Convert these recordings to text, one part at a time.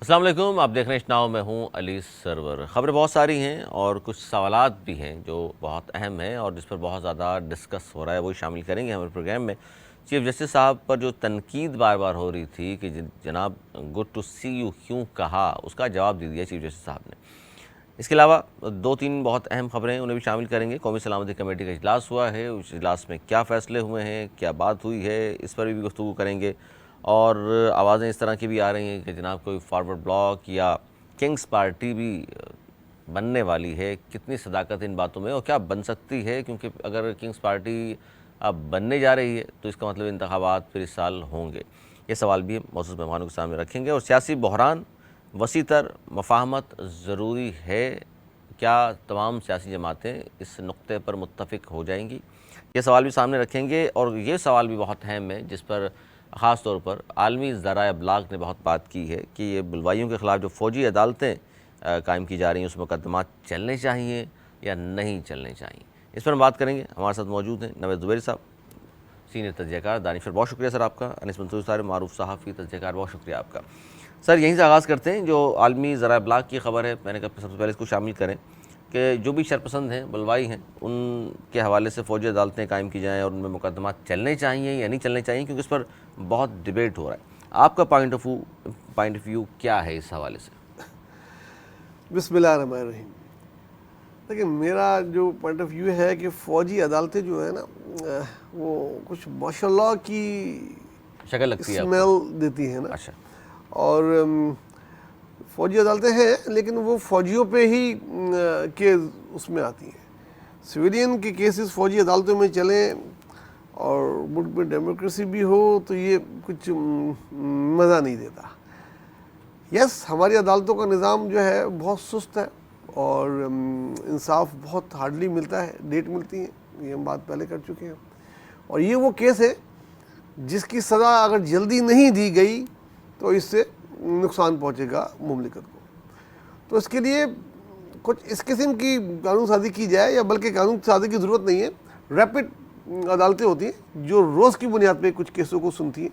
अस्सलाम वालेकुम, आप देख रहे हैं इश्नाव में हूँ अली सरवर। ख़बरें बहुत सारी हैं और कुछ सवालात भी हैं जो बहुत अहम हैं और जिस पर बहुत ज़्यादा डिस्कस हो रहा है, वही शामिल करेंगे हमारे प्रोग्राम में। चीफ जस्टिस साहब पर जो तनकीद बार बार हो रही थी कि जनाब गुड टू सी यू क्यों कहा, उसका जवाब दे दिया चीफ जस्टिस साहब ने। इसके अलावा दो तीन बहुत अहम खबरें हैं, उन्हें भी शामिल करेंगे। कौमी सलामती कमेटी का इजलास हुआ है, उस इजलास में क्या फ़ैसले हुए हैं, क्या बात हुई है, इस पर भी गुफ्तगू करेंगे। और आवाज़ें इस तरह की भी आ रही हैं कि जनाब कोई फॉरवर्ड ब्लॉक या किंग्स पार्टी भी बनने वाली है। कितनी सदाकत इन बातों में और क्या बन सकती है, क्योंकि अगर किंग्स पार्टी अब बनने जा रही है तो इसका मतलब इंतखाबात फिर इस साल होंगे। ये सवाल भी मौजूद मेहमानों के सामने रखेंगे। और सियासी बहरान वसीतर मफाहमत ज़रूरी है, क्या तमाम सियासी जमातें इस नुक्ते पर मुत्तफ़िक हो जाएंगी, ये सवाल भी सामने रखेंगे। और ये सवाल भी बहुत अहम है जिस पर ख़ास तौर पर आलमी ज़राए अबलाग ने बहुत बात की है कि ये बुलवाइयों के ख़िलाफ़ जो फ़ौजी अदालतें कायम की जा रही हैं, उस मुकदमात चलने चाहिए या नहीं चलने चाहिए। इस पर हम बात करेंगे। हमारे साथ मौजूद हैं नवेद ज़ुबैरी साहब, सीनियर तजज़ियाकार। दानिश, बहुत शुक्रिया सर आपका। अनिस मंसूर साहब, मारूफ सहाफ़ी तजज़ियाकार, बहुत शुक्रिया आपका। सर यहीं से आगाज़ करते हैं, जो आलमी ज़राए अबलाग की ख़बर है, मैंने कहा सबसे पहले इसको शामिल करें कि जो भी शरपसंद हैं, बुलवाई हैं, उनके हवाले से फ़ौजी अदालतें कायम की जाएँ और उनमें मुकदमात चलने चाहिए या नहीं चलने चाहिए, क्योंकि इस पर बहुत डिबेट हो रहा है। आपका पॉइंट ऑफ व्यू क्या है इस हवाले से? बिस्मिल्लाहिर्रहमानिर्रहीम। देखिए, मेरा जो पॉइंट ऑफ व्यू है कि फ़ौजी अदालतें जो है ना, वो कुछ माशाल्लाह की शक्ल लगती है स्मेल देती है ना। अच्छा। और फ़ौजी अदालतें हैं, लेकिन वो फ़ौजियों पे ही के उसमें आती हैं। सिविलियन के केसेस फ़ौजी अदालतों में चलें और मुल्क में डेमोक्रेसी भी हो तो ये कुछ मज़ा नहीं देता। यस, हमारी अदालतों का निज़ाम जो है बहुत सुस्त है और इंसाफ बहुत हार्डली मिलता है, डेट मिलती है, ये हम बात पहले कर चुके हैं। और ये वो केस है जिसकी सज़ा अगर जल्दी नहीं दी गई तो इससे नुकसान पहुंचेगा मुमलिकत को। तो इसके लिए कुछ इस किस्म की कानून साज़ी की जाए, या बल्कि कानून साज़ी की ज़रूरत नहीं है, रैपिड अदालतें होती हैं जो रोज़ की बुनियाद पे कुछ केसों को सुनती हैं।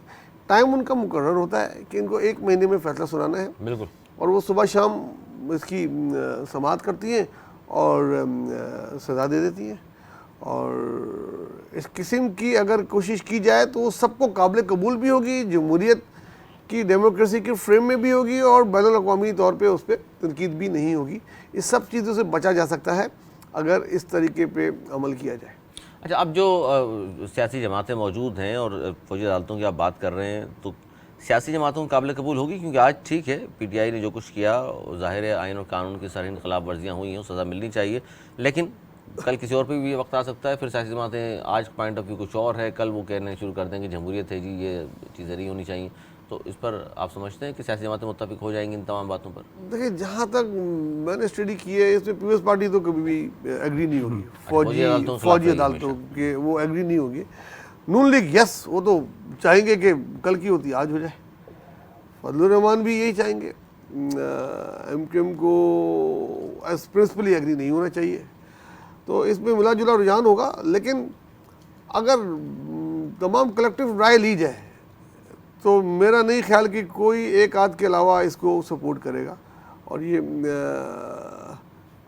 टाइम उनका मुकर्रर होता है कि इनको 1 महीने में फ़ैसला सुनाना है, बिल्कुल। और वो सुबह शाम इसकी समाअत करती हैं और सज़ा दे देती हैं। और इस किस्म की अगर कोशिश की जाए तो वो सबको काबिल कबूल भी होगी, जमहूरियत की डेमोक्रेसी के फ्रेम में भी होगी, और बैनुल-अक़वामी तौर पे उस पर तनकीद भी नहीं होगी। इस सब चीज़ों से बचा जा सकता है अगर इस तरीके पे अमल किया जाए। अच्छा, अब जो सियासी जमातें मौजूद हैं और फौजी अदालतों की आप बात कर रहे हैं, तो सियासी जमातों को काबिल कबूल होगी? क्योंकि आज ठीक है, पीटीआई ने जो कुछ किया, ज़ाहिर है आइन और कानून की सरहीन खिलाफ वर्जियाँ हुई हैं, सज़ा मिलनी चाहिए, लेकिन कल किसी और पे भी ये वक्त आ सकता है, फिर सियासी जमातें आज पॉइंट ऑफ व्यू कुछ और है, कल वो कहने शुरू कर देंगे जमहूरियत है जी, ये चीज़ें नहीं होनी चाहिए। तो इस पर आप समझते हैं कि सियासी जमातें मुत्तफिक हो जाएंगी इन तमाम बातों पर? देखिए, जहाँ तक मैंने स्टडी की है, इसमें पीपल्स पार्टी तो कभी भी एग्री नहीं होगी। फौजी अदालतों के खिलाफ फौजी रहेगी अदालतों हमेशा। के वो एग्री नहीं होगी। नून लीग यस, वो तो चाहेंगे कि कल की होती आज हो जाए। फजलुर रहमान भी यही चाहेंगे। एमकेएम को एज प्रिंसिपली एग्री नहीं होना चाहिए। तो इसमें मिला जुला रुझान होगा, लेकिन अगर तमाम कलेक्टिव राय ली जाए तो मेरा नहीं ख्याल कि कोई एक आध के अलावा इसको सपोर्ट करेगा, और ये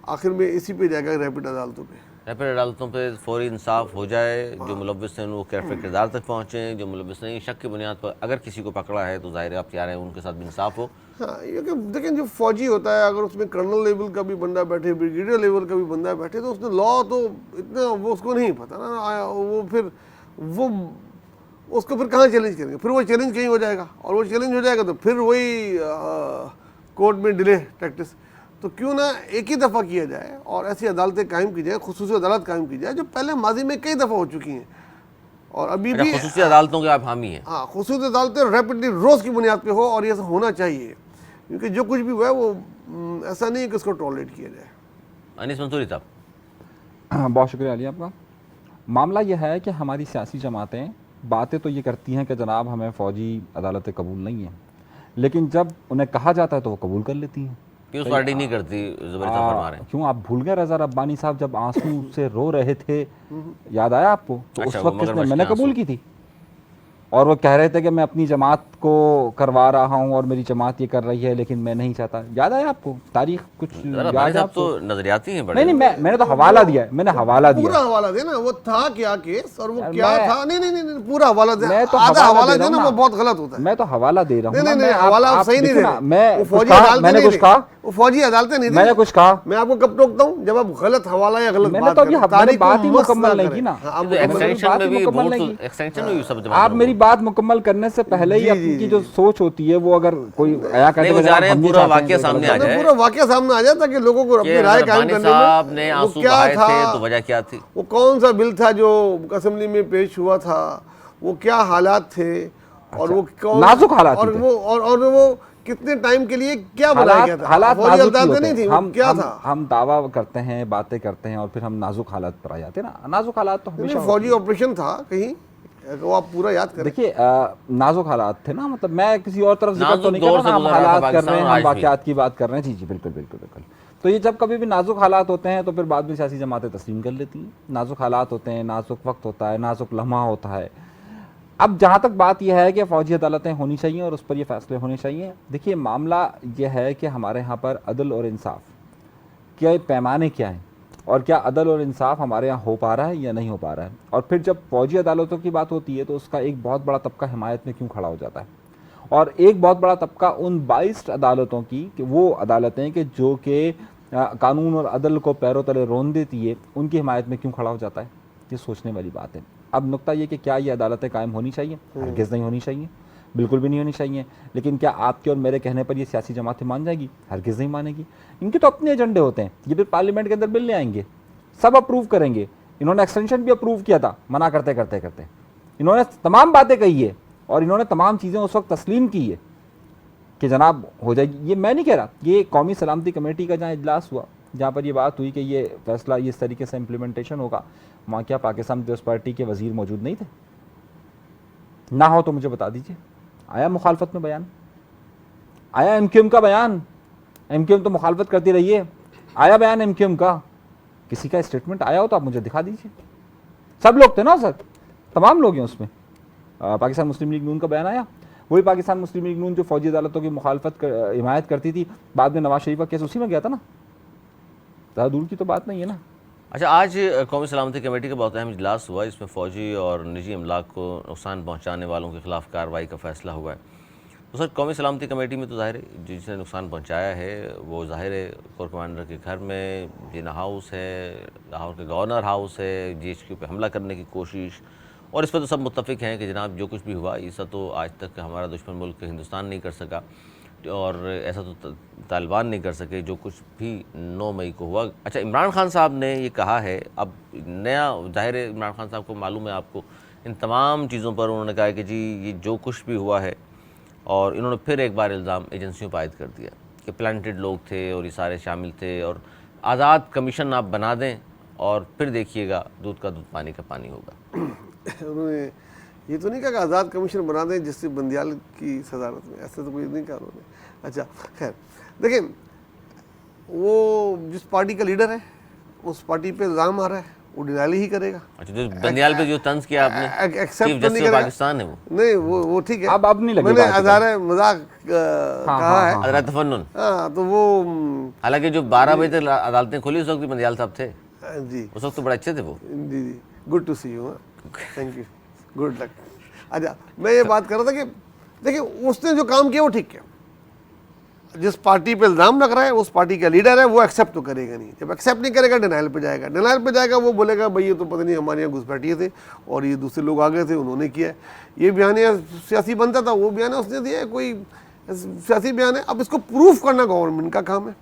आखिर में इसी पे जाएगा, रैपिड अदालतों पे। रैपिड अदालतों पे फौरी इंसाफ हो जाए, जो मुलव्विस हैं वो कैफे किरदार तक पहुँचें, जो मुलव्विस नहीं शक की बुनियाद पर अगर किसी को पकड़ा है तो ज़ाहिर है आप चाह रहे हैं उनके साथ भी इंसाफ हो। हाँ, ये कि देखें, जो फौजी होता है, अगर उसमें कर्नल लेवल का भी बंदा बैठे, ब्रिगेडियर लेवल का भी बंदा बैठे, तो उसने लॉ तो इतना वो उसको नहीं पता ना, वो फिर वो उसको फिर कहाँ चैलेंज करेंगे? फिर वो चैलेंज कहीं हो जाएगा, और वो चैलेंज हो जाएगा तो फिर वही कोर्ट में डिले टैक्टिस। तो क्यों ना एक ही दफ़ा किया जाए और ऐसी अदालतें कायम की जाए, खुसूसी अदालत कायम की जाए, जो पहले माजी में कई दफ़ा हो चुकी हैं और अभी भी। खुसूसी अदालतों के आप हामी हैं? हाँ, खुसूसी अदालतें रैपिडली रोज़ की बुनियाद पे हो, और ये ऐसा होना चाहिए, क्योंकि जो कुछ भी हुआ है वो ऐसा नहीं है कि उसको टॉलरेट किया जाए। अनीस मंसूरी साहब। बहुत शुक्रिया अली आपका। मामला यह है कि हमारी सियासी जमातें बातें तो ये करती हैं कि जनाब हमें फ़ौजी अदालतें कबूल नहीं हैं, लेकिन जब उन्हें कहा जाता है तो वो कबूल कर लेती हैं। पीयूष पार्टी नहीं करती, ज़ुबैर साहब फरमा रहे हैं। क्यों आप भूल गए रज़ा रब्बानी साहब जब आंसू से रो रहे थे, याद आया आपको? तो अच्छा, उस वक्त किसने, मैंने कबूल की थी। और वो कह रहे थे कि मैं अपनी जमात को करवा रहा हूँ और मेरी जमात ये कर रही है, लेकिन मैं नहीं चाहता। याद है आपको तारीख कुछ जरा याद भाई है साहब आपको? तो नजरियाती हैं बड़े। नहीं नहीं, मैंने तो हवाला दिया है, मैंने हवाला दिया पूरा है। हवाला दे ना, वो था क्या केस और वो यार क्या मैं- था। नहीं नहीं नहीं, पूरा हवाला दे। मैं तो आधा हवाला हवाला दे रहा देना हूं वो ना। बहुत गलत होता है। मैं तो हवाला दे रहा हूँ नहीं ना। नहीं नहीं, मैं हवाला आप सही नहीं देखो दे ना, रहे। मैं वो कुछ फौजी कहा, अदालतें मैंने नहीं कुछ दी। कहा, वो फौजी अदालतें नहीं दी। मैंने कुछ कहा। मैं आपको कब टोकता हूँ जब आप गलत हवाला या गलत मैंने बात तो अभी करें। मैंने तारीख बात ही को मस्त मुकम्मल नहीं करें। की ना। हाँ, आप तो मुकम्मल करें। एक्सटेंशन बात में ही भी मुकम्मल वोट नहीं की। एक्सटेंशन में भी सब जमा आप मेरी बात मुकम्मल करने से पहले ही जी, अपनी जी, जो सोच होती है वो अगर कोई आया कहते नहीं, वो हैं, जा रहे हैं हम ये पूरा चाहते हैं, वाकया तो सामने गलत आ बात है। जाए। पूरा वाकया सामने आ जाए ताकि लोगों को कि अपनी राय अगर कायम रब्बानी करने साहब ने में वो आंसू क्या बहाए था, थे तो वजह क्या थी। वो कौन सा बिल था जो असेंबली में पेश हुआ था, वो क्या हालात थे और वो कौन नाजुक हालात और ही थे। और वो कितने टाइम के लिए क्या बनाया गया था। हालात फौजी नाजुक ही अदालतें होते नहीं हैं। थी, वो क्या था। हम दावा करते हैं, बातें करते हैं और फिर हम नाजुक हालात पर आ जाते हैं ना। नाजुक हालात तो हमेशा नहीं, फौजी ऑपरेशन था कहीं, वो आप पूरा याद करें। देखिए नाजुक हालात थे ना, मतलब मैं किसी और तरफ जिक्र तो नाजुक नहीं दौर कर रहा से ना, हम गुजर रहा था हालात कर रहे हैं, पाकिस्तान हम आज भी। वाकयात की बात कर रहे हैं। जी जी बिल्कुल बिल्कुल बिल्कुल। तो ये जब कभी भी नाजुक हालात होते हैं तो फिर बाद में सियासी जमातें तस्लीम कर लेती हैं। नाजुक हालात होते हैं, नाजुक वक्त होता है, नाजुक लम्हा होता है। अब जहाँ तक बात यह है कि फ़ौजी अदालतें होनी चाहिए और उस पर ये फैसले होने चाहिए, देखिए मामला यह है कि हमारे यहाँ पर अदल और इंसाफ के पैमाने क्या हैं और क्या अदल और इंसाफ हमारे यहाँ हो पा रहा है या नहीं हो पा रहा है। और फिर जब फौजी अदालतों की बात होती है तो उसका एक बहुत बड़ा तबका हिमायत में क्यों खड़ा हो जाता है, और एक बहुत बड़ा तबका उन बाइस्ड अदालतों की कि वो अदालतें कि जो कि कानून और अदल को पैरों तले रोन देती है, उनकी हिमायत में क्यों खड़ा हो जाता है। ये सोचने वाली बात है। अब नुक्ता ये कि क्या ये अदालतें कायम होनी चाहिए? हरगिज़ नहीं होनी चाहिए, बिल्कुल भी नहीं होनी चाहिए। लेकिन क्या आपके और मेरे कहने पर ये सियासी जमातें मान जाएगी? हरगिज़ नहीं मानेगी। इनके तो अपने एजेंडे होते हैं। ये फिर पार्लियामेंट के अंदर बिल ले आएंगे, सब अप्रूव करेंगे। इन्होंने एक्सटेंशन भी अप्रूव किया था, मना करते करते करते इन्होंने तमाम बातें कही है और इन्होंने तमाम चीज़ें उस वक्त तस्लीम की है कि जनाब हो जाएगी। ये मैं नहीं कह रहा, ये कौमी सलामती कमेटी का जहाँ इजलास हुआ, जहाँ पर ये बात हुई कि ये फैसला इस तरीके से इम्प्लीमेंटेशन होगा, वहाँ क्या पाकिस्तान पीपल्स पार्टी के वजीर मौजूद नहीं थे? ना हो तो मुझे बता दीजिए। आया मुखालफत में बयान, आया एमक्यूएम का बयान, एमक्यूएम तो मुखालफत करती रही है, आया बयान एमक्यूएम का, किसी का स्टेटमेंट आया हो तो आप मुझे दिखा दीजिए। सब लोग थे ना सर, तमाम लोग हैं उसमें। पाकिस्तान मुस्लिम लीग नून का बयान आया, वही पाकिस्तान मुस्लिम लीग नून जो फौजी अदालतों की मुखालफत हिमायत करती थी, बाद में नवाज शरीफ का केस उसी में गया था ना, ज़्यादा दूर की तो बात नहीं है ना। अच्छा, आज कौमी सलामती कमेटी का बहुत अहम इजलास हुआ। इसमें फ़ौजी और निजी अमलाक को नुकसान पहुँचाने वालों के खिलाफ कार्रवाई का फैसला हुआ है। तो सर, कौमी सलामती कमेटी में तो ज़ाहिर है जिसने नुकसान पहुँचाया है वो ज़ाहिर है कोर कमांडर के घर में जिना हाउस है, लाहौर के गवर्नर हाउस है, GHQ पे हमला करने की कोशिश, और इस पर तो सब मुत्तफिक हैं कि जनाब जो कुछ भी हुआ ऐसा तो आज तक हमारा दुश्मन मुल्क हिंदुस्तान नहीं कर सका और ऐसा तो तालिबान नहीं कर सके जो कुछ भी 9 मई को हुआ। अच्छा, इमरान खान साहब ने ये कहा है, अब नया ज़ाहिर है इमरान खान साहब को मालूम है, आपको इन तमाम चीज़ों पर उन्होंने कहा कि जी ये जो कुछ भी हुआ है, और इन्होंने फिर एक बार इल्ज़ाम एजेंसियों पर आयद कर दिया कि प्लांटेड लोग थे और ये सारे शामिल थे, और आज़ाद कमीशन आप बना दें और फिर देखिएगा दूध का दूध पानी का पानी होगा। उन्होंने ये तो नहीं कहा कि आज़ाद कमीशन बना दें जिससे बंदियाल की सदारत में, ऐसा तो कुछ नहीं कहा उन्होंने। अच्छा खैर, देखिए वो जिस पार्टी का लीडर है उस पार्टी पे इल्ज़ाम आ रहा है, वो डिनाली ही करेगा। अच्छा, जो बंदियाल पे जो तंज किया आपने, एक्सेप्ट चीफ तो नहीं जस्टिस करेगा। पाकिस्तान है वो, नहीं वो ठीक है। अब नहीं लगे मैंने बात हज़ार मजाक कहा है। अदरा तफन्नुन। हाँ, तो वो हालांकि जो 12 बजे तक अदालतें खुली उस वक्त भी बंदियाल साहब थे, जी उस वक्त तो बड़े अच्छे थे वो। जी जी, good to see you, thank you, good luck. अच्छा, मैं ये बात कर रहा था कि देखिए उसने जो काम किया वो ठीक किया। जिस पार्टी पे इल्ज़ाम लग रहा है उस पार्टी का लीडर है, वो एक्सेप्ट तो करेगा नहीं। जब एक्सेप्ट नहीं करेगा डिनाइल पे जाएगा, डिनाइल पे जाएगा, वो बोलेगा भाई ये तो पता नहीं हमारे यहाँ घुसपैठिए थे और ये दूसरे लोग आ गए थे उन्होंने किया है। ये बयानिया सियासी बनता था, वो बयान उसने दिया है, कोई सियासी बयान है। अब इसको प्रूफ करना गवर्नमेंट का काम है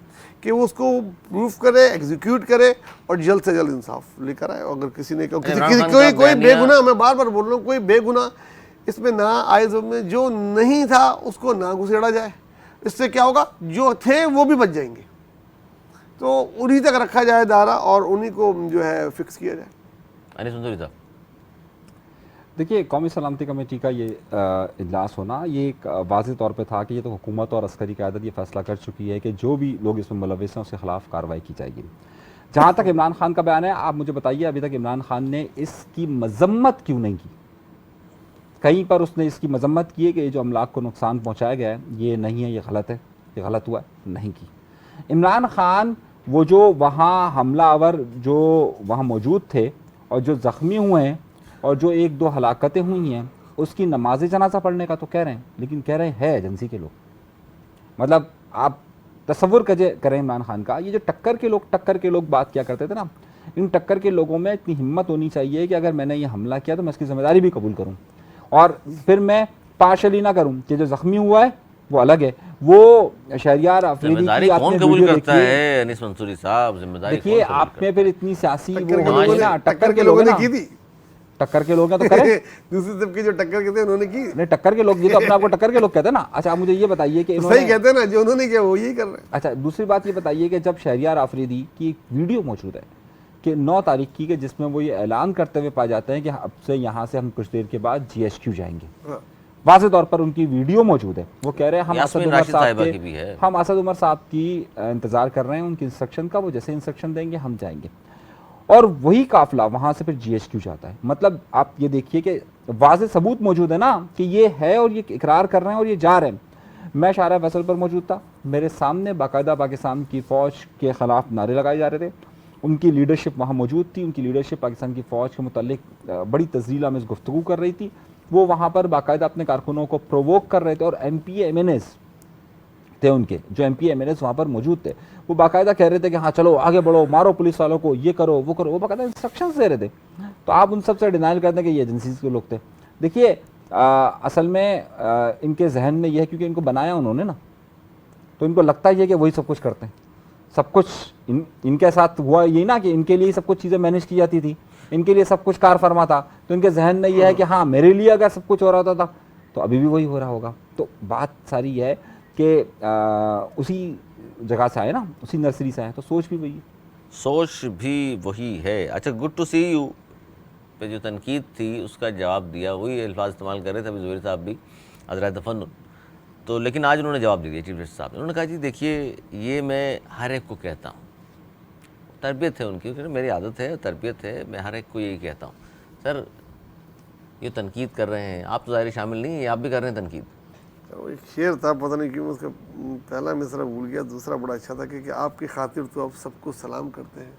कि वो उसको प्रूफ करे, एग्जीक्यूट करे और जल्द से जल्द इंसाफ लेकर आए। अगर किसी ने कोई बेगुनाह, मैं बार बार बोल रहा हूँ, कोई बेगुनाह इसमें ना आए, में जो नहीं था उसको ना घुसेड़ा जाए। इससे क्या होगा, जो थे वो भी बच जाएंगे। तो उन्हीं तक रखा जाए दायरा और उन्हीं को जो है फिक्स किया जाए। अनिस मंसूरी साहब, देखिए कौमी सलामती कमेटी का ये इजलास होना ये एक वाज़ेह तौर पे था कि ये तो हुकूमत और अस्करी क़यादत ये फैसला कर चुकी है कि जो भी लोग इसमें मुलविस हैं उसके ख़िलाफ़ कार्रवाई की जाएगी। जहाँ तक इमरान खान का बयान है, आप मुझे बताइए अभी तक इमरान खान ने इसकी मजम्मत क्यों नहीं की? कहीं पर उसने इसकी मजम्मत की है कि ये जो अमलाक को नुकसान पहुंचाया गया है ये नहीं है, ये गलत है, ये गलत हुआ है, नहीं की। इमरान खान वो जो वहाँ हमलावर जो वहाँ मौजूद थे और जो ज़ख्मी हुए हैं और जो 1-2 हलाकतें हुई हैं उसकी नमाज जनाजा पढ़ने का तो कह रहे हैं, लेकिन कह रहे हैं एजेंसी के लोग। मतलब आप तसव्वुर करें इमरान खान का, ये जो टक्कर के लोग बात किया करते थे ना, इन टक्कर के लोगों में इतनी हिम्मत होनी चाहिए कि अगर मैंने ये हमला किया तो मैं इसकी जिम्मेदारी भी कबूल करूं और फिर मैं पार्शली ना करूं कि जो ज़ख्मी हुआ है वो अलग है। वो शहरियार अफरीदी जिम्मेदारी की कौन आपने कबूल वीडियो करता देखी है अनीस मंसूरी साहब? जिम्मेदारी देखिए, कौन कबूल आपने फिर इतनी सियासी वो टक्कर होगी ना, टक्कर के लोगों ने की थी। टक्कर के लोग हैं तो करें। दूसरी तरफ के जो टक्कर के थे उन्होंने की। नहीं, टक्कर के लोग, ये तो अपने आप को टक्कर के लोग कहते हैं ना। अच्छा, आप मुझे ये बताइए कि सही कहते हैं ना, जो उन्होंने किया वो यही कर रहे हैं। अच्छा, दूसरी बात ये बताइए कि जब शहरियार आफरीदी की एक वीडियो मौजूद है कि 9 तारीख की, कि जिसमें वो ये ऐलान करते हुए पाए जाते हैं कि अब से यहाँ से हम कुछ देर के बाद GHQ जाएंगे, हाँ। वाज़ेह तौर पर उनकी वीडियो मौजूद है। वो कह रहे हैं हम असद यास्मीन उमर राशिद साहब साहिबा की भी है। हम असद उमर साहब की इंतज़ार कर रहे हैं उनकी इंस्ट्रक्शन का, वो जैसे इंस्ट्रक्शन देंगे हम जाएंगे। और वही काफिला वहाँ से फिर GHQ जाता है। मतलब आप ये देखिए कि वाज़ेह सबूत मौजूद है ना कि ये है और ये इकरार कर रहे हैं और ये जा रहे हैं। मैं शाहरा फैसल पर मौजूद था, मेरे सामने बाकायदा पाकिस्तान की फ़ौज के ख़िलाफ़ नारे लगाए जा रहे थे, उनकी लीडरशिप वहाँ मौजूद थी, उनकी लीडरशिप पाकिस्तान की फ़ौज के मुतालिक बड़ी तज़लील आमेज़ गुफ्तगू कर रही थी। वो वहाँ पर बाकायदा अपने कारकुनों को प्रोवोक कर रहे थे और MPA MNAs थे उनके, जो MPA MNAs वहाँ पर मौजूद थे, वो बाकायदा कह रहे थे कि हाँ चलो आगे बढ़ो, मारो पुलिस वालों को, ये करो वो करो, वो बाकायदा इंस्ट्रक्शंस दे रहे थे। तो आप उन सब से डिनाइल करते हैं कि ये एजेंसीज के लोग थे। देखिए, असल में इनके जहन में यह है क्योंकि इनको बनाया उन्होंने ना, तो इनको लगता ही है कि वही सब कुछ करते हैं। सब कुछ इनके साथ हुआ यही ना कि इनके लिए सब कुछ चीज़ें मैनेज की जाती थी, इनके लिए सब कुछ कार फरमा था, तो इनके जहन में यह है कि हाँ मेरे लिए अगर सब कुछ हो रहा होता था तो अभी भी वही हो रहा होगा। तो बात सारी यह है कि उसी जगह से आए ना, उसी नर्सरी से आए, तो सोच भी वही है। सोच भी वही है। अच्छा, गुड टू सी यू पे जो तनकीद थी उसका जवाब दिया, वही अल्फाज इस्तेमाल कर रहे थे अभी ज़ुबैर साहब भी, हज़रत तफन्नुन। तो लेकिन आज उन्होंने जवाब दे दिया चीफ जस्टिस साहब ने। उन्होंने कहा जी देखिए, ये मैं हर एक को कहता हूँ, तरबियत है उनकी, मेरी आदत है, तरबियत है, मैं हर एक को यही कहता हूँ। सर, ये तनकीद कर रहे हैं, आप तो ज़ाहिर शामिल नहीं हैं, आप भी कर रहे हैं तनकीद। वो एक शेर था, पता नहीं क्यों उसका पहला मिसरा भूल गया, दूसरा बड़ा अच्छा था कि आपकी खातिर तो आप सबको सलाम करते हैं।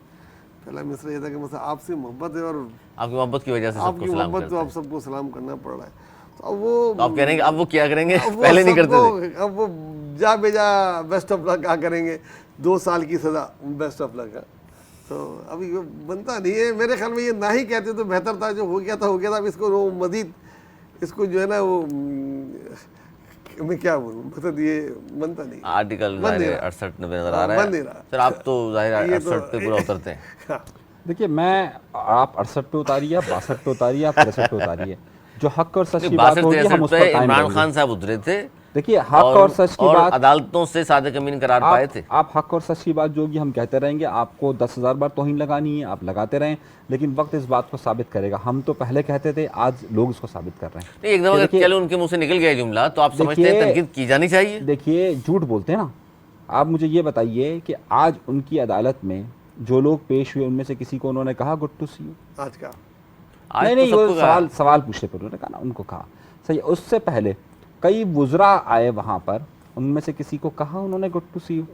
पहला मिसरा ये था कि मतलब आपसे मोहब्बत है और आपकी मोहब्बत की वजह से आपकी सबको सलाम मोहब्बत करते तो हैं। आप सबको सलाम करना पड़ रहा है। तो अब वो तो आप कह रहे हैं कि अब वो क्या करेंगे, अब वो पहले नहीं करते सबको- थे। अब वो जा बेजा बेस्ट ऑफ लक क्या करेंगे, 2 साल की सज़ा, बेस्ट ऑफ लक है। तो अभी वो बनता नहीं है, मेरे ख्याल में ये ना ही कहते तो बेहतर था, जो हो गया था हो गया था। अब इसको वो मजीद इसको जो है ना वो मैं क्या बोलूँ, मतलब ये बनता नहीं। आर्टिकल बन नहीं 68 में नजर आ हाँ, रहा बन नहीं है। रहा। सर, आप तो ज़ाहिर ये तो- 68 पे पूरा उतरते हैं। हाँ। देखिए, मैं आप 68 पे उतारिए, आप 62 पे उतारिए, आप 63 पे उतारिए, जो हक और सच की बात होगी हम उस पर कायम इमरान रहेंगे। खान साहब उतरे थे देखिए, हक और सच की और बात, अदालतों से सादे अमीन करार पाए थे। आप हक और सच की बात जो होगी हम कहते रहेंगे। आपको 10,000 बार तौहीन लगानी है, आप लगाते रहें, लेकिन वक्त इस बात को साबित करेगा। हम तो पहले कहते थे, आज लोग इसको साबित कर रहे हैं। नहीं, एकदम अगर देखिए- चलो उनके मुंह से निकल गया ये जुमला, तो आप समझते हैं देखिए- तनकीद की जानी चाहिए। देखिए, झूठ बोलते हैं ना। आप मुझे ये बताइए कि आज उनकी अदालत में जो लोग पेश हुए उनमें से किसी को उन्होंने कहा गुड टू सी यू? आज का आज नहीं, तो वो सबको कहा। सवाल पूछते पर उन्होंने कहा ना, उनको कहा सही। उससे पहले कई वुज़रा आए वहाँ पर, उनमें से किसी को कहा उन्होंने गुड टू सी यू?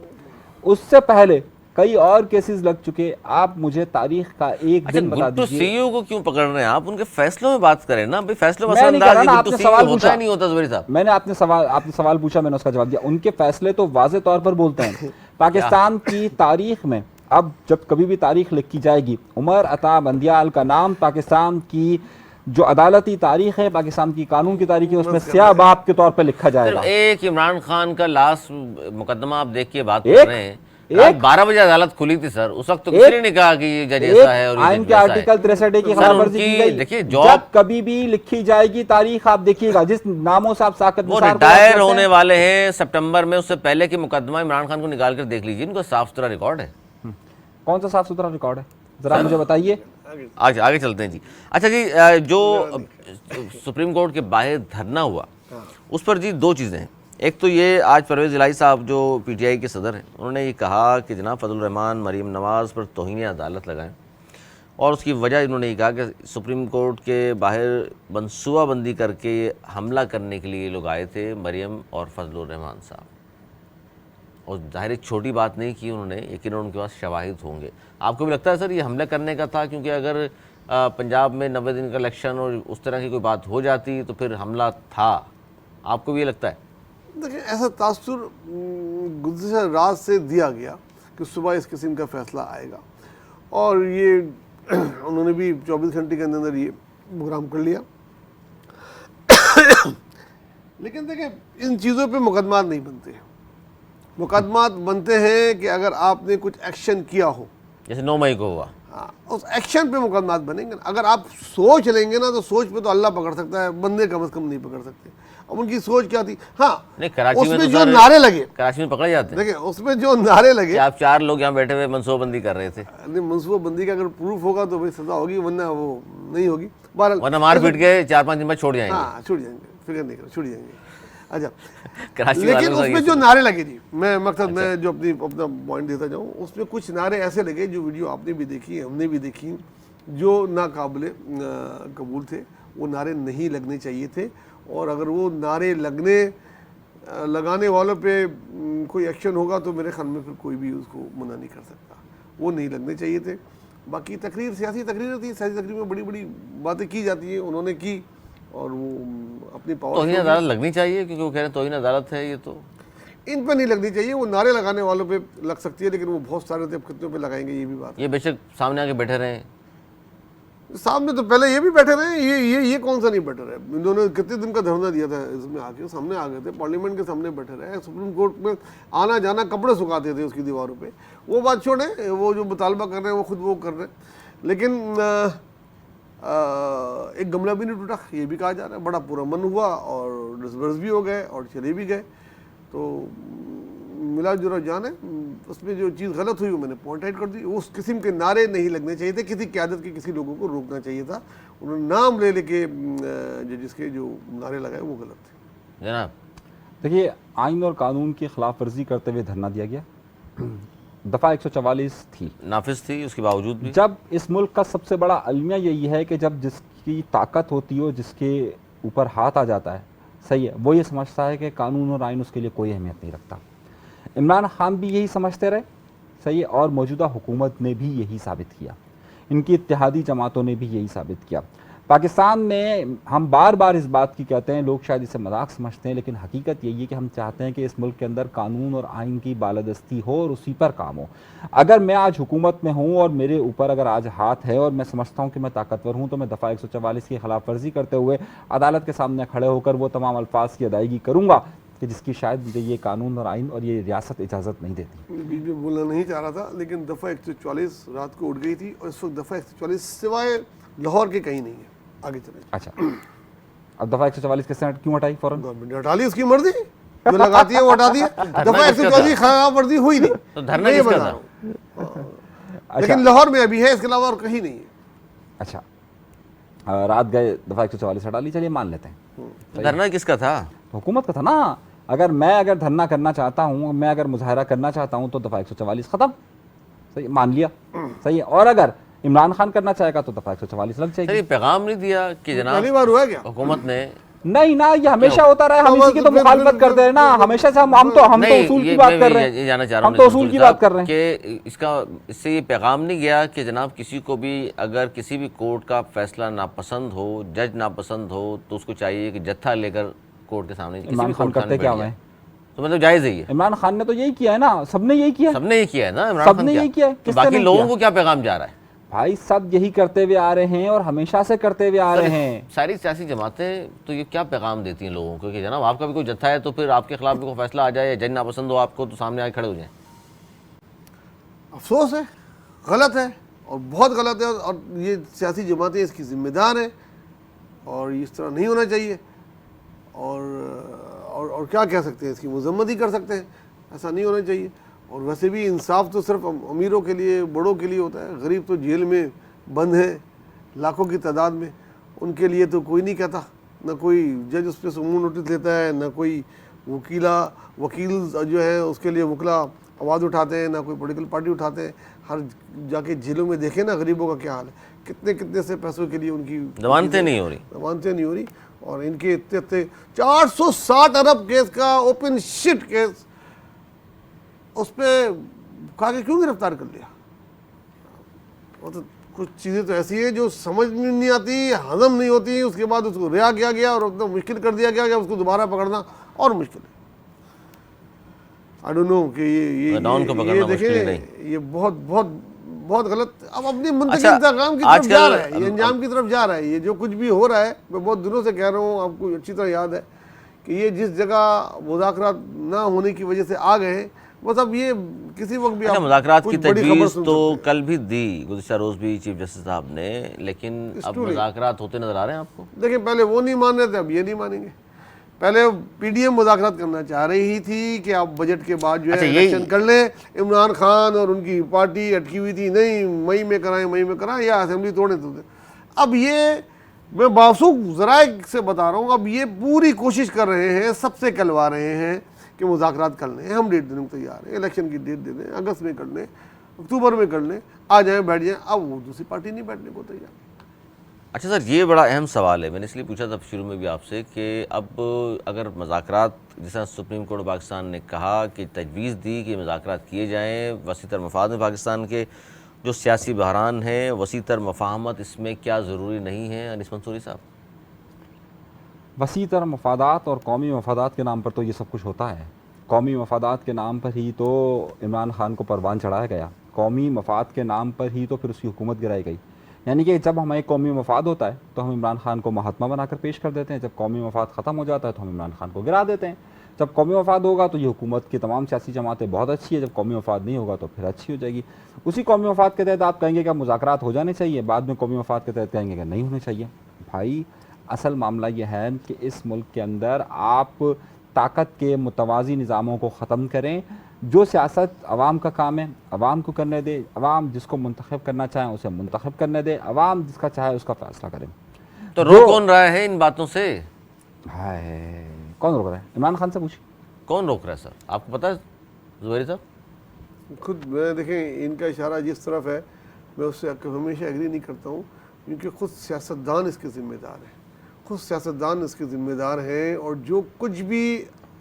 उससे पहले कई और केसेस लग चुके। आप मुझे तारीख का एक अच्छा, दिन बता गुड टू दीजिए। सी यू को क्यों पकड़ रहे हैं आप? उनके फैसलों में बात करें ना भाई, फैसलों में मैं नहीं कह असरअंदाज रहा ना, गुड आपने टू सी सवाल यू होता पूछा। है नहीं होता ज़ुबैर साहब? मैंने आपने सवाल पूछा, मैंने उसका जवाब दिया। उनके फैसले तो वाज़े तौर पर बोलते हैं। पाकिस्तान की तारीख में अब जब कभी भी तारीख लिखी जाएगी, उमर अता बंदियाल का नाम पाकिस्तान की जो अदालती तारीख है, पाकिस्तान की कानून की तारीख है, उसमें स्याह बाप के तौर पर लिखा जाएगा। सिर्फ एक इमरान खान का लास्ट मुकदमा आप देख के बात एक- कर रहे हैं। रात 12 बजे अदालत खुली थी सर, उस वक्त तो किसी ने नहीं कहा कि ये जज ऐसा है और ये आइन जज के वैसा है। आर्टिकल 63 की सर, खिलाफवर्जी की उनकी गई। देखिए जब जॉब, कभी भी लिखी जाएगी तारीख, आप देखिएगा जिस नामों से आप साकत वो निसार को रिटायर याद करते होने हैं। वाले हैं सितंबर में, उससे पहले की मुकदमा इमरान खान को निकाल कर देख लीजिए, इनका साफ सुथरा रिकॉर्ड है। कौन सा साफ सुथरा रिकॉर्ड है, जरा मुझे बताइए। आगे चलते हैं जी। अच्छा जी, जो सुप्रीम कोर्ट के बाहर धरना हुआ, उस पर जी 2 चीज़ें हैं। एक तो ये, आज परवेज़ इलाही साहब जो PTI के सदर हैं, उन्होंने ये कहा कि जनाब फजल रहमान मरीम नवाज़ पर तौहीन अदालत लगाएं, और उसकी वजह इन्होंने ये कहा कि सुप्रीम कोर्ट के बाहर मनसूबाबंदी करके हमला करने के लिए लोग आए थे, मरियम और फजलुर रहमान साहब। और जाहिर एक छोटी बात नहीं की उन्होंने, लेकिन उनके पास शवाहिद होंगे। आपको भी लगता है सर ये हमला करने का था? क्योंकि अगर पंजाब में 90 दिन का इलेक्शन और उस तरह की कोई बात हो जाती तो फिर हमला था, आपको भी ये लगता है? देखिए, ऐसा तासुर गुज़िश्ता रात से दिया गया कि सुबह इस किस्म का फैसला आएगा, और ये उन्होंने भी 24 घंटे के अंदर ये प्रोग्राम कर लिया। लेकिन देखिए, इन चीज़ों पे मुकदमात नहीं बनते हैं। मुकदमात बनते हैं कि अगर आपने कुछ एक्शन किया हो, जैसे 9 मई को हुआ। हाँ, उस एक्शन पे मुकदमात बनेंगे। अगर आप सोच लेंगे ना, तो सोच पे तो अल्लाह पकड़ सकता है, बंदे कम से कम नहीं पकड़ सकते। अब उनकी सोच क्या थी? हाँ, नहीं, कराची में उसमें तो जो सर नारे लगे, कराची में पकड़े जाते हैं। देखिए उसमें जो नारे लगे, आप 4 लोग यहाँ बैठे हुए मनसूबाबंदी कर रहे थे। नहीं, मनसूबाबंदी का अगर प्रूफ होगा तो भाई सजा होगी, वरना वो नहीं होगी। बहरहाल, वरना मार पीट के 4-5 दिन बाद छोड़ जाएंगे। हाँ, छूट जाएंगे, फिक्र नहीं करो, छूट जाएंगे। अच्छा, कराची लेकिन वालों का उसमें ये जो नारे लगे जी, मैं मकसद मैं जो अपना पॉइंट देता जाऊँ, उसमें कुछ नारे ऐसे लगे जो वीडियो आपने भी देखी, हमने भी देखी, जो नाकाबिले कबूल थे। वो नारे नहीं लगने चाहिए थे, और अगर वो नारे लगाने वालों पे कोई एक्शन होगा तो मेरे ख्याल में फिर कोई भी उसको मना नहीं कर सकता। वो नहीं लगने चाहिए थे। बाकी तकरीर सियासी तकरीर होती है, सियासी तकरीर में बड़ी बड़ी बातें की जाती हैं, उन्होंने की और वो अपनी पावर। तौहीन अदालत लगनी चाहिए, क्योंकि वो कह रहे हैं तौहीन अदालत है ये, तो इन पे नहीं लगनी चाहिए। वो नारे लगाने वालों पे लग सकती है, लेकिन वो बहुत सारे थे, अब कितनों पे लगाएंगे ये भी बात है। ये बेशक सामने आके बैठे रहे, सामने तो पहले ये भी बैठे रहे, ये कौन सा नहीं बैठे रहे। इन्होंने कितने दिन का धरना दिया था, इसमें आके सामने आ गए थे, पार्लियामेंट के सामने बैठे रहे, सुप्रीम कोर्ट में आना जाना, कपड़े सुखाते थे उसकी दीवारों पे। वो बात छोड़े, वो जो मुतालबा कर रहे हैं वो खुद वो कर रहे हैं। लेकिन एक गमला भी नहीं टूटा, ये भी कहा जा रहा है। बड़ा पूरा मन हुआ और डिसबर्स भी हो गए और चले भी गए। तो मिला जुला जाने, उसमें जो चीज़ गलत हुई वो मैंने पॉइंट आउट कर दी। उस किस्म के नारे नहीं लगने चाहिए थे, किसी क़यादत के किसी लोगों को रोकना चाहिए था। उन्होंने नाम ले लेके जिसके जो नारे लगाए वो गलत थे। जनाब देखिए, आइन और कानून की खिलाफ वर्जी करते हुए धरना दिया गया। दफ़ा 144 थी, नाफिज थी, उसके बावजूद भी। जब इस मुल्क का सबसे बड़ा अलमिया यही है कि जब जिसकी ताकत होती हो, जिसके ऊपर हाथ आ जाता है, सही है, वो ये समझता है कि कानून और आइन उसके लिए कोई अहमियत नहीं रखता। इमरान खान भी यही समझते रहे, सही है, और मौजूदा हुकूमत ने भी यही साबित किया, इनकी इत्तेहादी जमातों ने भी यही साबित किया। पाकिस्तान में हम बार बार इस बात की कहते हैं, लोग शायद इसे मजाक समझते हैं, लेकिन हकीकत यही है कि हम चाहते हैं कि इस मुल्क के अंदर कानून और आइन की बालादस्ती हो और उसी पर काम हो। अगर मैं आज हुकूमत में हूँ और मेरे ऊपर अगर आज हाथ है और मैं समझता हूँ कि मैं ताकतवर हूँ, तो मैं दफ़ा 144 की खिलाफ वर्जी करते हुए अदालत के सामने खड़े होकर वो तमाम अल्फाज की अदायगी करूँगा कि जिसकी शायद मुझे ये कानून और आइन और ये रियासत इजाज़त नहीं देती। बीच में बोलना नहीं चाह रहा था, लेकिन दफ़ा 144 रात को उठ गई थी, और इस वक्त दफ़ा 144 सिवाय लाहौर के कहीं नहीं है। आगे चले। अच्छा, अब दफ़ा 144 के सेनेट क्यों हटाई फ़ौरन? गवर्नमेंट हटा ली, उसकी मर्जी, जो लगाती है वो हटा दी है। दफ़ा 144 खिलाफ वर्जी हुई नहीं, तो धरना मैं ये किसका बता था? रहा हूँ। लेकिन लाहौर में अभी है, इसके अलावा और कहीं नहीं है। अच्छा, रात गए, दफ़ा 144 हटा ली, चलिए मान लेते हैं। धरना किसका था? हुकूमत का था ना। अगर धरना करना चाहता हूँ, मैं अगर मुजाहरा करना चाहता हूँ, तो दफ़ा 144 ख़त्म, सही, मान लिया, सही है। और अगर इमरान खान करना चाहेगा तो दफ़ा 144 लग सर जाएगी। ये पैगाम नहीं दिया कि जनाब पहली बार हुआ क्या? हुकूमत ने? नहीं ना, ये हमेशा होता रहा, हम इसी की तो मुखालफत करते हैं ना, हमेशा से हम तो नहीं, उसूल ये की बात मैं कर रहे ये हैं, जानना चाह रहा हम हूँ तो उसूल की बात कर रहे हैं कि इससे ये पैगाम नहीं गया कि जनाब किसी को भी अगर किसी भी कोर्ट का फैसला नापसंद हो, जज नापसंद हो, तो उसको चाहिए कि जत्था लेकर कोर्ट के सामने, किसी भी कोर्ट के सामने बैठ जाए। तो मतलब जायज़ है ये? इमरान खान ने तो यही किया है ना, सबने यही किया है, सबने यही किया है ना, इमरान सबने खान यही किया है, तो किसने बाकी नहीं लोगों किया? को क्या पैगाम जा रहा है? भाई सब यही करते हुए आ रहे हैं और हमेशा से करते हुए आ रहे हैं। सारी सियासी जमातें तो ये क्या पैगाम देती हैं लोगों को कि जनाब आपका भी कोई जत्था है तो फिर आपके खिलाफ भी कोई फैसला आ जाए, जज नापसंद हो आपको तो सामने आके खड़े हो जाए। अफसोस है, गलत है और बहुत गलत है, और ये सियासी जमातें इसकी जिम्मेदार हैं, और इस तरह नहीं होना चाहिए। और क्या कह सकते हैं, इसकी मजम्मत ही कर सकते हैं, ऐसा नहीं होना चाहिए। और वैसे भी इंसाफ तो सिर्फ अमीरों के लिए, बड़ों के लिए होता है। गरीब तो जेल में बंद हैं लाखों की तादाद में, उनके लिए तो कोई नहीं कहता, ना कोई जज उस पर सुमून नोटिस लेता है, ना कोई वकील जो है उसके लिए वकला आवाज़ उठाते हैं, ना कोई पॉलिटिकल पार्टी उठाते हैं। हर जाके जेलों में देखें ना गरीबों का क्या हाल है, कितने कितने से पैसों के लिए उनकी जमानतें नहीं हो रही, जमानतें नहीं हो रही। और इनके इतने इतने 460 अरब केस का ओपन शिट केस, उस पर कहा कि क्यों गिरफ्तार कर लिया। वो तो कुछ चीज़ें तो ऐसी हैं जो समझ में नहीं आती, हजम नहीं होती, उसके बाद उसको रिहा किया गया और उतना मुश्किल कर दिया गया कि उसको दोबारा पकड़ना और मुश्किल है। आई डोंट नो कि ये डॉन को पकड़ना मुश्किल ही नहीं। ये बहुत बहुत बहुत गलत अब अपनी मुंतकिल अच्छा, इंतकाम की तरफ जा आजकल- रहा है, ये अंजाम की तरफ जा रहा है। ये जो कुछ भी हो रहा है, मैं बहुत दिनों से कह रहा हूँ, आपको अच्छी तरह याद है कि ये जिस जगह मुज़ाकरात ना होने की वजह से आ गए हैं, बस अब ये किसी वक्त भी अच्छा, आप मुज़ाकरात कुछ की बड़ी खबर तजवीज़ सुन तो सकते हैं। कल भी दी गुज़िश्ता रोज़ भी चीफ जस्टिस साहब ने, लेकिन अब true. मुज़ाकरात होते नजर आ रहे हैं आपको? देखिए, पहले वो नहीं मान रहे थे, अब ये नहीं मानेंगे। पहले पीडीएम मुज़ाकरात करना चाह रही थी कि आप बजट के बाद जो है अच्छा, इलेक्शन कर लें। इमरान खान और उनकी पार्टी अटकी हुई थी, नहीं मई में कराएं या असेंबली तोड़े तो दे। अब ये मैं बावसूख ज़राए से बता रहा हूँ, अब ये पूरी कोशिश कर रहे हैं, सबसे कहलवा रहे हैं कि मुज़ाकरात कर लें, हम डेट देने को तैयार हैं, इलेक्शन की डेट दे दें, अगस्त में कर लें, अक्टूबर में कर लें, आ जाएँ बैठ जाएँ। अब वो दूसरी पार्टी नहीं बैठने को तैयार। अच्छा सर, ये बड़ा अहम सवाल है, मैंने इसलिए पूछा था शुरू में भी आपसे कि अब अगर मुज़ाकरात, जैसा सुप्रीम कोर्ट पाकिस्तान ने कहा कि तजवीज़ दी कि मुज़ाकरात किए जाएँ वसी तर मफाद में, पाकिस्तान के जो सियासी बहरान है, वसी तर मफाहमत, इसमें क्या ज़रूरी नहीं है अनीस मंसूरी साहब? वसी तर मफादात और कौमी मफादात के नाम पर तो ये सब कुछ होता है। कौमी मफादात के नाम पर ही तो इमरान खान को परवान चढ़ाया गया, कौमी मफाद के नाम पर ही तो फिर उसकी हुकूमत गिराई गई। यानी कि जब हमें कौमी मफाद होता है तो हम इमरान खान को महात्मा बनाकर पेश कर देते हैं, जब कौमी मफाद ख़त्म हो जाता है तो हम इमरान खान को गिरा देते हैं। जब कौमी मफाद होगा तो ये हुकूमत की तमाम सियासी जमातें बहुत अच्छी है, जब कौमी मफाद नहीं होगा तो फिर अच्छी हो जाएगी। उसी कौमी मफाद के तहत आप कहेंगे कि मुज़ाकरात हो जाने चाहिए, बाद में कौमी मफाद के तहत कहेंगे कि नहीं होने चाहिए। भाई, असल मामला यह है कि इस मुल्क के अंदर आप ताकत के मुतवाज़ी निज़ामों को ख़त्म करें। जो सियासत अवाम का काम है अवाम को करने दे, अवाम जिसको मुंतखब करना चाहें उसे मुंतखब करने दे, अवाम जिसका चाहे उसका फ़ैसला करें। तो रोक कौन रहा है इन बातों से? हाय, कौन रोक रहा है? इमरान खान से पूछिए। कौन रोक रहा है सर, आपको पता है ज़ुबैरी साहब? खुद मैं देखें, इनका इशारा जिस तरफ है मैं उससे हमेशा एग्री नहीं करता हूँ, क्योंकि खुद सियासतदान इसके ज़िम्मेदार हैं, खुद सियासतदान इसके ज़िम्मेदार हैं, और जो कुछ भी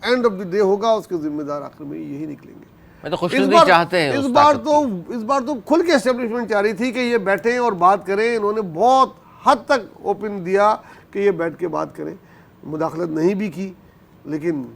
एंड ऑफ द डे होगा उसके ज़िम्मेदार आखिर में यही निकलेंगे। मैं तो खुशनुदी चाहते हैं इस उस बार ताकत की। इस बार तो खुल के एस्टेब्लिशमेंट चाह रही थी कि ये बैठें और बात करें। इन्होंने बहुत हद तक ओपन दिया कि ये बैठ के बात करें, मुदाखलत नहीं भी की, लेकिन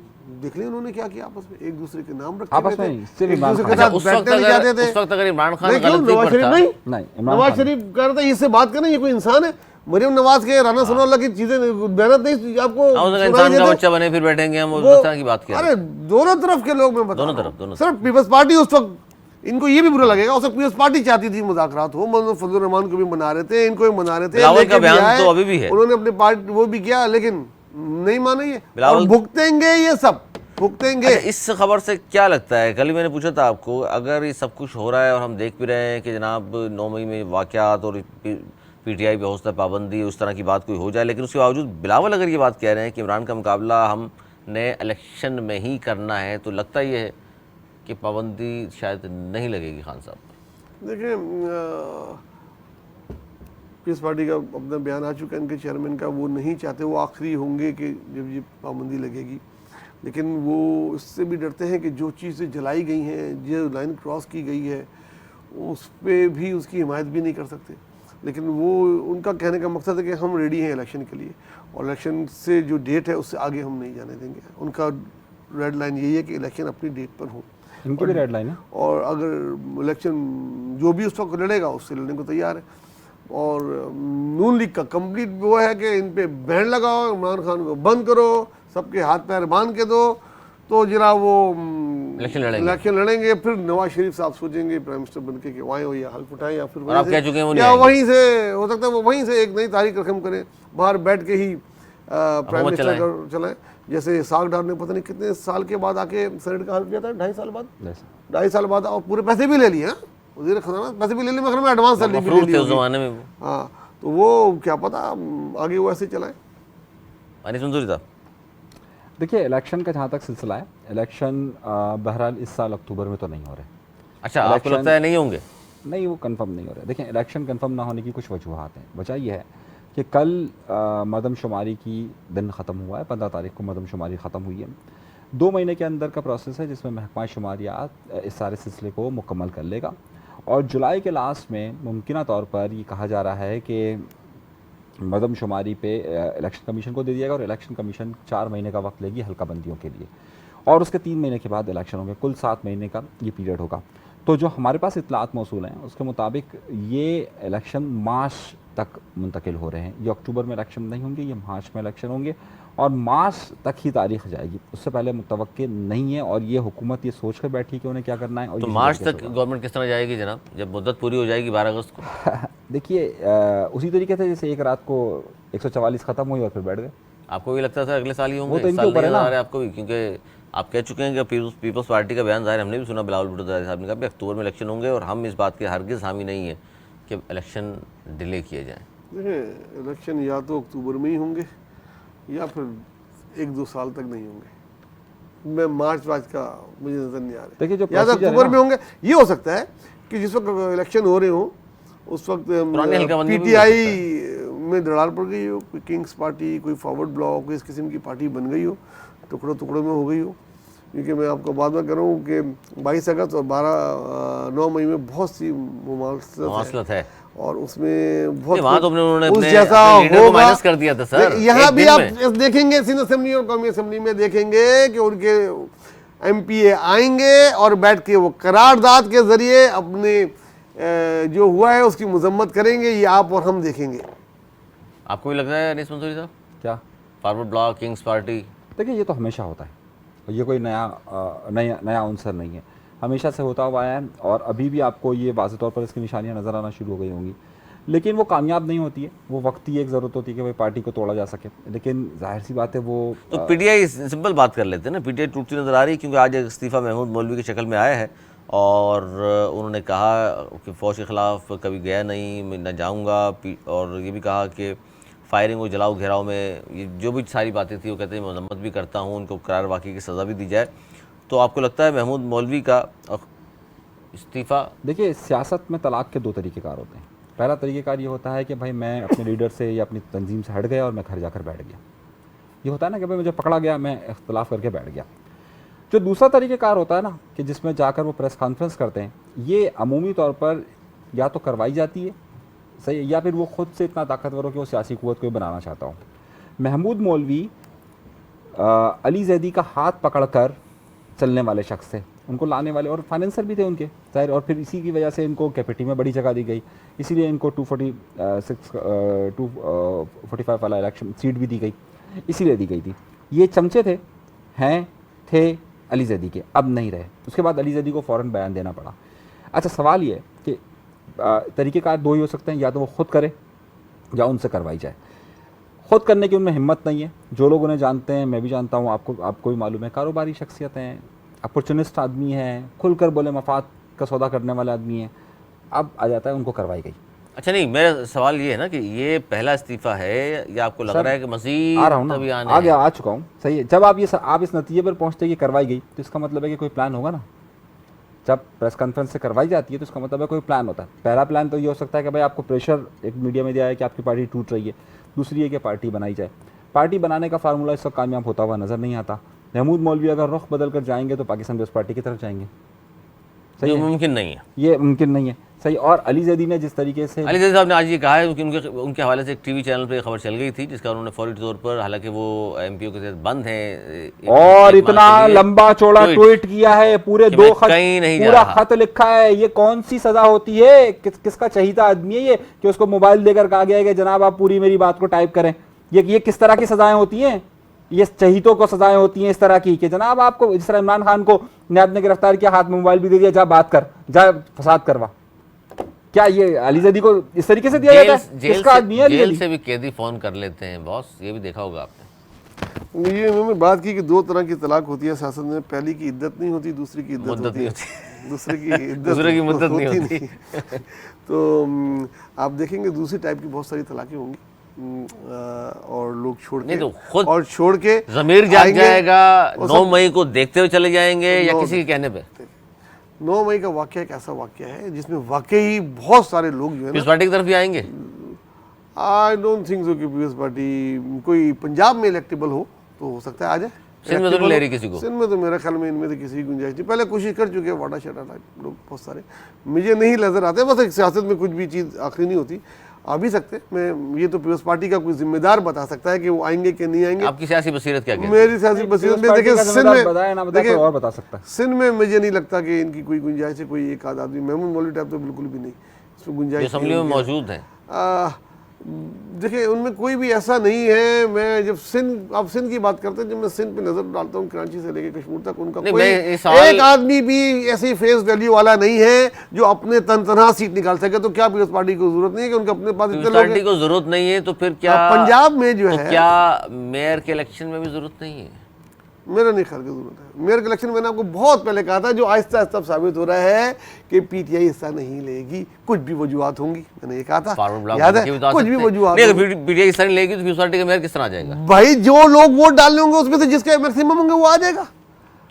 देख लें उन्होंने क्या किया, आपस में एक दूसरे के नाम रखे आपस हुए में थे, सिर्फ एक इमरान दूसरे खान। के साथ अच्छा, उस वक्त बैठने नहीं जाते अगर थे। उस वक्त अगर इमरान खान नहीं, क्यों? गलती नवाज पर शरीफ था, नहीं, नहीं, इमरान नवाज खान शरीफ कह रहा था इससे बात करें, ये कोई इंसान है। मरियम नवाज के, राना सनाउल्लाह की चीजें मेहनत नहीं आपको हाँ, उसने कहा सुनाई इंसान का देते? बच्चा बने फिर बैठेंगे हम, वो- उस तरह की बात किया। अरे दोनों तरफ के लोग मैं बता दोनों रहा तरफ, हूं। दोनों सिर्फ पीपल्स पार्टी उस वक्त इनको ये भी बुरा लगेगा, उस वक्त पीपल्स पार्टी चाहती थी मुज़ाकरात हो, मोहम्मद फजलुर रहमान को भी मना रहे थे, इनको भी मना रहे थे, बिलावल लेके का भी बयान आए, तो अभी भी है। उन्होंने अपने पार्टी वो भी किया, लेकिन नहीं माने ये, और बिलावल- भुगतेंगे, ये सब भुगतेंगे। अच्छा, इस खबर से क्या लगता है, कल ही मैंने पूछा था आपको, अगर ये सब कुछ हो रहा है और हम देख भी रहे हैं कि जनाब 9 मई में वाक़यात और पीटीआई पे हौसला पाबंदी उस तरह की बात कोई हो जाए, लेकिन उसके बावजूद बिलावल अगर ये बात कह रहे हैं कि इमरान का मुकाबला हमने इलेक्शन में ही करना है, तो लगता ये है कि पाबंदी शायद नहीं लगेगी खान साहब पर। देखिए, पीस पार्टी का अपना बयान आ चुका है इनके चेयरमैन का, वो नहीं चाहते, वो आखिरी होंगे कि जब ये पाबंदी लगेगी, लेकिन वो इससे भी डरते हैं कि जो चीज़ें जलाई गई हैं, जो लाइन क्रॉस की गई है, उस पर भी उसकी हिमायत भी नहीं कर सकते। लेकिन वो उनका कहने का मकसद है कि हम रेडी हैं इलेक्शन के लिए, और इलेक्शन से जो डेट है उससे आगे हम नहीं जाने देंगे। उनका रेड लाइन यही है कि इलेक्शन अपनी डेट पर हो, इनकी भी रेड लाइन है। और अगर इलेक्शन जो भी उस वक्त लड़ेगा उससे लड़ने को तैयार है। और नून लीग का कंप्लीट वो है कि इन पे बैन लगाओ, इमरान खान को बंद करो, सबके हाथ पैर बांध के दो, तो जरा वो इलेक्शन लड़ेंगे। फिर नवाज शरीफ साहब सोचेंगे प्राइम मिनिस्टर बन के कि वहीं हो या हल्फ उठाएं, या फिर और आप कह चुके हैं वो नहीं या आएंगे। वहीं से हो सकता है वो वहीं से एक नई तारीख रकम करें, बाहर बैठ के ही प्राइम मिनिस्टर चलाएं। जैसे साग डार ने पता नहीं कितने साल के बाद आके सेनेट का हल्फ किया था, 2.5 साल बाद, 2.5 साल बाद, और पूरे पैसे भी ले लिए, वज़ीर ख़ज़ाना पैसे भी ले लिए, मगर एडवांस सैलरी भी ले ली उस ज़माने में। हाँ, तो वो क्या पता आगे वो ऐसे चलाएं। अनीस मंसूरी साहब, देखिए इलेक्शन का जहाँ तक सिलसिला है, इलेक्शन बहरहाल इस साल अक्टूबर में तो नहीं हो रहे। अच्छा, आपको लगता है नहीं होंगे? नहीं, वो कंफर्म नहीं हो रहे। देखिए इलेक्शन कंफर्म ना होने की कुछ वजूहत हैं। वजह यह है कि कल मरदमशुमारी की दिन ख़त्म हुआ है, 15 तारीख को मरदमशुमारी ख़त्म हुई है। 2 महीने के अंदर का प्रोसेस है जिसमें महकमा शुमारियात इस सारे सिलसिले को मुकम्मल कर लेगा और जुलाई के लास्ट में मुमकिन तौर पर ये कहा जा रहा है कि मरदमशुमारी पे इलेक्शन कमीशन को दे दिया जाएगा और इलेक्शन कमीशन 4 महीने का वक्त लेगी हल्का बंदियों के लिए और उसके 3 महीने के बाद इलेक्शन होंगे। कुल 7 महीने का ये पीरियड होगा। तो जो हमारे पास इतलात मौसूल हैं उसके मुताबिक ये इलेक्शन मार्च तक मुंतकिल हो रहे हैं। ये अक्टूबर में इलेक्शन नहीं होंगे, ये मार्च में इलेक्शन होंगे और मार्च तक ही तारीख जाएगी, उससे पहले मुतवक्किल नहीं है। और ये हुकूमत ये सोच कर बैठी कि उन्हें क्या करना है। और तो मार्च तक गवर्नमेंट किस तरह जाएगी जनाब, जब मुद्दत पूरी हो जाएगी 12 अगस्त को? देखिए उसी तरीके से जैसे एक रात को 144 ख़त्म हुई और फिर बैठ गए। आपको भी लगता था अगले साल ही होंगे? वो तो इस साल इनके ऊपर नहीं है ना। नज़र आ रहा है आपको भी, क्योंकि आप कह चुके हैं कि पीपल्स पार्टी का बयान ज़ाहिर हमने भी सुना, बिलावल भुट्टो साहब ने कहा कि अक्टूबर में इलेक्शन होंगे और हम इस बात के हरगिज़ हामी नहीं है कि इलेक्शन डिले किए जाएँ। देखिए इलेक्शन या तो अक्टूबर में ही होंगे या फिर 1-2 साल तक नहीं होंगे। मैं मार्च का मुझे नज़र नहीं आ रहा। देखिए जो या तो अक्टूबर में होंगे, ये हो सकता है कि जिस वक्त इलेक्शन हो रहे हो उस वक्त PTI में दरार पड़ गई हो, कोई किंग्स पार्टी, कोई फॉरवर्ड ब्लॉक, कोई इस किस्म की पार्टी बन गई हो, टुकड़ों टुकड़ों में हो गई हो। क्योंकि मैं आपको बाद में कह रहा हूँ कि 22 अगस्त और 9 मई में बहुत सी मुमासलत है और उसमें बहुत वहाँ तो उन्होंने उस अपने जैसा लीडर को होगा। माइनस कर दिया था सर। यहाँ भी आप देखेंगे सिंध असेंबली और कौमी असेंबली में देखेंगे कि उनके MPA आएंगे और बैठ के वो करारदाद के जरिए अपने जो हुआ है उसकी मजम्मत करेंगे। ये आप और हम देखेंगे। आपको भी लगता है अनीस मंसूरी साहब? क्या फॉरवर्ड ब्लॉक, किंग्स पार्टी? देखिए ये तो हमेशा होता है, ये कोई नया अवसर नहीं है, हमेशा से होता हुआ है और अभी भी आपको ये वाज़ेह तौर पर इसकी निशानियां नज़र आना शुरू हो गई होंगी। लेकिन वो कामयाब नहीं होती है, वो वक्ती एक ज़रूरत होती है कि भाई पार्टी को तोड़ा जा सके। लेकिन जाहिर सी बात है वो तो PTI सिंपल बात कर लेते हैं ना, PTI टूटती नज़र आ रही है क्योंकि आज एक इस्तीफ़ा महमूद मौलवी की शक्ल में आया है और उन्होंने कहा कि फ़ौज के ख़िलाफ़ कभी गया नहीं, मैं न जाऊँगा, और ये भी कहा कि फायरिंग और जलाओ घेराव में ये जो भी सारी बातें थी वो कहते हैं मजम्मत भी करता हूँ, उनको करार वाक़ई की सज़ा भी दी जाए। तो आपको लगता है महमूद मौलवी का इस्तीफ़ा? देखिए सियासत में तलाक़ के 2 तरीक़ेकार होते हैं। पहला तरीक़ेकार ये होता है कि भाई मैं अपने लीडर से या अपनी तंजीम से हट गया और मैं घर जाकर बैठ गया। ये होता है ना कि भाई मुझे पकड़ा गया, मैं इख्तलाफ करके बैठ गया। जो दूसरा तरीक़ेकार होता है ना कि जिसमें जाकर वो प्रेस कॉन्फ्रेंस करते हैं, ये अमूमी तौर पर या तो करवाई जाती है सही, या फिर वो ख़ुद से इतना ताकतवर हो कि वो सियासी क़ुव्वत को बनाना चाहता हूँ। महमूद मौलवी अली जैदी का हाथ पकड़कर चलने वाले शख्स थे, उनको लाने वाले और फाइनेंसर भी थे उनके ज़ाहिर, और फिर इसी की वजह से इनको कैपिटी में बड़ी जगह दी गई, इसीलिए इनको 245 वाला इलेक्शन सीट भी दी गई, इसीलिए दी गई थी। ये चमचे थे अली जैदी के, अब नहीं रहे। उसके बाद अली जैदी को फ़ौरन बयान देना पड़ा। अच्छा सवाल ये है कि तरीक़ेकार 2 ही हो सकते हैं, या तो वो ख़ुद करे या उनसे करवाई जाए। ख़ुद करने की उनमें हिम्मत नहीं है। जो लोग उन्हें जानते हैं, मैं भी जानता हूँ, आपको भी मालूम है, कारोबारी शख्सियत हैं, अपॉर्चुनिस्ट आदमी है, खुलकर बोले मफाद का सौदा करने वाले आदमी है। अब आ जाता है उनको करवाई गई। अच्छा नहीं, मेरा सवाल ये है ना कि ये पहला इस्तीफ़ा है या आपको लग रहा है कि मज़ीद आ रहा हूँ ना, आ चुका हूँ सही है। जब आप इस नतीजे पर पहुँचते कि करवाई गई तो इसका मतलब है कि कोई प्लान होगा ना। जब प्रेस कॉन्फ्रेंस से करवाई जाती है तो इसका मतलब है कोई प्लान होता है। पहला प्लान तो ये हो सकता है कि भाई आपको प्रेशर एक मीडिया में दिया है कि आपकी पार्टी टूट रही है, दूसरी है कि पार्टी बनाई जाए। पार्टी बनाने का फार्मूला इस वक्त कामयाब होता हुआ नज़र नहीं आता। महमूद मौलवी अगर रुख बदल कर जाएंगे तो पाकिस्तान पीपल्स पार्टी की तरफ जाएंगे, सही है? मुमकिन नहीं है, ये मुमकिन नहीं है सही। और अली जैदी ने जिस तरीके से, अली जैदी साहब ने आज ये कहा है कि उनके हवाले से एक TV चैनल पर खबर चल गई थी जिसका उन्होंने फौरी तौर पर, हालांकि वो MPO के साथ बंद हैं, और इतना लंबा चौड़ा ट्वीट किया है, पूरे 2 खत, पूरा खत लिखा है। ये कौन सी सजा होती है? किसका चहीता आदमी है ये कि उसको मोबाइल देकर कहा गया है कि जनाब आप पूरी मेरी बात को टाइप करें? ये किस तरह की सजाएं होती हैं? ये चहीतों को सजाएं होती हैं इस तरह की कि जनाब आपको, जिस तरह इमरान खान को न्याब ने गिरफ्तार किया, हाथ में मोबाइल भी दे दिया, जा बात कर, जा फसाद करवा। क्या ये अली जैदी को इस तरीके से दिया जाता है? किसका आदमी है? जेल से भी कैदी फ़ोन कर लेते हैं बॉस, ये भी देखा होगा आपने। ये उन्होंने बात की कि 2 तरह की तलाक होती है सियासत में। पहली की इद्दत नहीं होती, दूसरी की इद्दत होती है। दूसरे की मुद्दत नहीं होती। तो आप देखेंगे दूसरी टाइप की बहुत सारी तलाक़ें होंगी और लोग छोड़ नहीं के तो खुद और छोड़ के जमीर जाग आएंगे। जाएगा, वो 9 सब- मई को देखते हुए चले जाएंगे या नौ- किसी के कहने पे? 9 मई का वाक्य एक ऐसा वाक्य है जिसमें वाकई बहुत सारे लोग जो है ना, पीपल्स पार्टी की तरफ भी आएंगे? आई डोंट थिंक सो कि पीपल्स पार्टी कोई पंजाब में इलेक्टेबल हो तो हो सकता है आ जाए। सिंध में तो नहीं ले रही किसी को? सिंध में तो मेरे ख्याल में इनमें से किसी की गुंजाइश नहीं। पहले कोशिश कर चुके हैं वाडा शटा टाइप लोग बहुत सारे, मुझे नहीं नजर आते। बस एक सियासत में कुछ भी चीज़ आखिरी नहीं होती, आ भी सकते। मैं ये तो पीपल्स पार्टी का कोई जिम्मेदार बता सकता है कि वो आएंगे कि नहीं आएंगे। आपकी सियासी बसीरत क्या कहती है? मेरी सियासी बसीरत में देखिए सिंध में बताए ना बताए कोई और बता सकता है। सिंध में मुझे नहीं लगता कि इनकी कोई गुंजाइश है। कोई एक आध आदमी महमूद मौलवी टाइप तो बिल्कुल भी नहीं, इसमें जो गुंजाइश असेंबली में मौजूद हैं? देखिए उनमें कोई भी ऐसा नहीं है। मैं जब सिंध, आप सिंध की बात करते हैं, जब मैं सिंध पे नजर डालता हूँ कराची से लेकर कश्मीर तक, उनका नहीं, कोई मैं इस सवाल- एक आदमी भी ऐसी फेस वैल्यू वाला नहीं है जो अपने तनहा सीट निकाल सके। तो क्या पीपल्स पार्टी को जरूरत नहीं है कि उनके अपने पास इतने पीपल्स लोग पार्टी हैं? को जरूरत नहीं है तो फिर क्या पंजाब में जो तो है, क्या मेयर के इलेक्शन में भी जरूरत नहीं है? मेरा नहीं ख्याल की जरूरत है। मेयर के इलेक्शन मैंने आपको बहुत पहले कहा था, जो आहिस्ता आहिस्ता साबित हो रहा है कि पीटीआई हिस्सा नहीं लेगी। कुछ भी वजूहत होंगी, मैंने ये कहा था, फॉरवर्ड ब्लॉक याद है? की बता कुछ भी सकते हैं। वजूहत नहीं, होंगी। अगर पीटीआई हिस्सा नहीं लेगी तो पीपल्स पार्टी का मेयर किस तरह आ जाएगा? भाई जो लोग वोट डालने होंगे उसमें से जिसके मैक्सिमम होंगे वो आ जाएगा।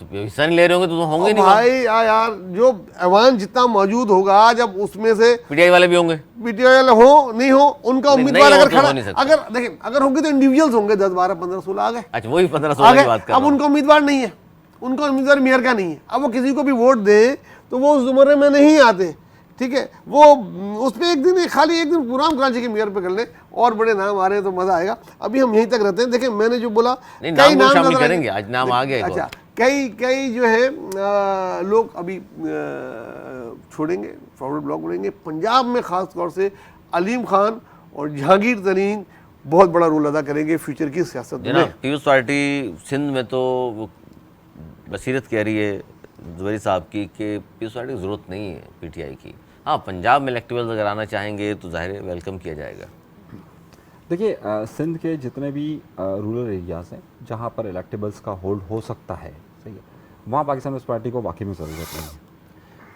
तो हिस्सा नहीं ले रहे होंगे तो होंगे नहीं। भाई यार जो ऐवान जितना मौजूद होगा, जब उसमें से पीटीआई वाले भी होंगे? पीटीआई वाले हो नहीं हो, उनका नहीं, उम्मीदवार नहीं हो अगर तो खड़ा, हो नहीं सकता। अगर देखिए अगर होंगे तो इंडिविजुअल्स होंगे, 10 12 15 16 आ गए, अच्छा, वही 15 आ 16 की गए। बात कर अब रहा हूं। उनका उम्मीदवार नहीं है, उनका उम्मीदवार मेयर का नहीं है। अब वो किसी को भी वोट दे तो वो उस जुमरे में नहीं आते, ठीक है। वो उस पर एक दिन, खाली एक दिन प्रोग्राम कराची के मेयर पे कर ले, और बड़े नाम आ रहे हैं तो मजा आएगा। अभी हम यहीं तक रहते हैं। देखिए मैंने जो बोला, नहीं, नाम को शामिल नजर आए। करेंगे, आज नाम आ गया एक अच्छा, और। कई जो है लोग अभी छोड़ेंगे, फॉरवर्ड ब्लॉक बढ़ेंगे। पंजाब में खास तौर से अलीम खान और जहांगीर तरीन बहुत बड़ा रोल अदा करेंगे फ्यूचर की सियासत में। जनाब, पीपल्स पार्टी सिंध में तो वो बसीरत कह रही है जुबैरी साहब की कि पीपल्स पार्टी की ज़रूरत नहीं है पीटीआई की। हाँ, पंजाब में इलेक्टेबल्स अगर आना चाहेंगे तो ज़ाहिर है वेलकम किया जाएगा। देखिए सिंध के जितने भी रूरल एरियाज़ हैं जहाँ पर इलेक्टेबल्स का होल्ड हो सकता है, सही है, वहाँ पाकिस्तान पीपल्स पार्टी को वाकई में ज़रूरत नहीं है।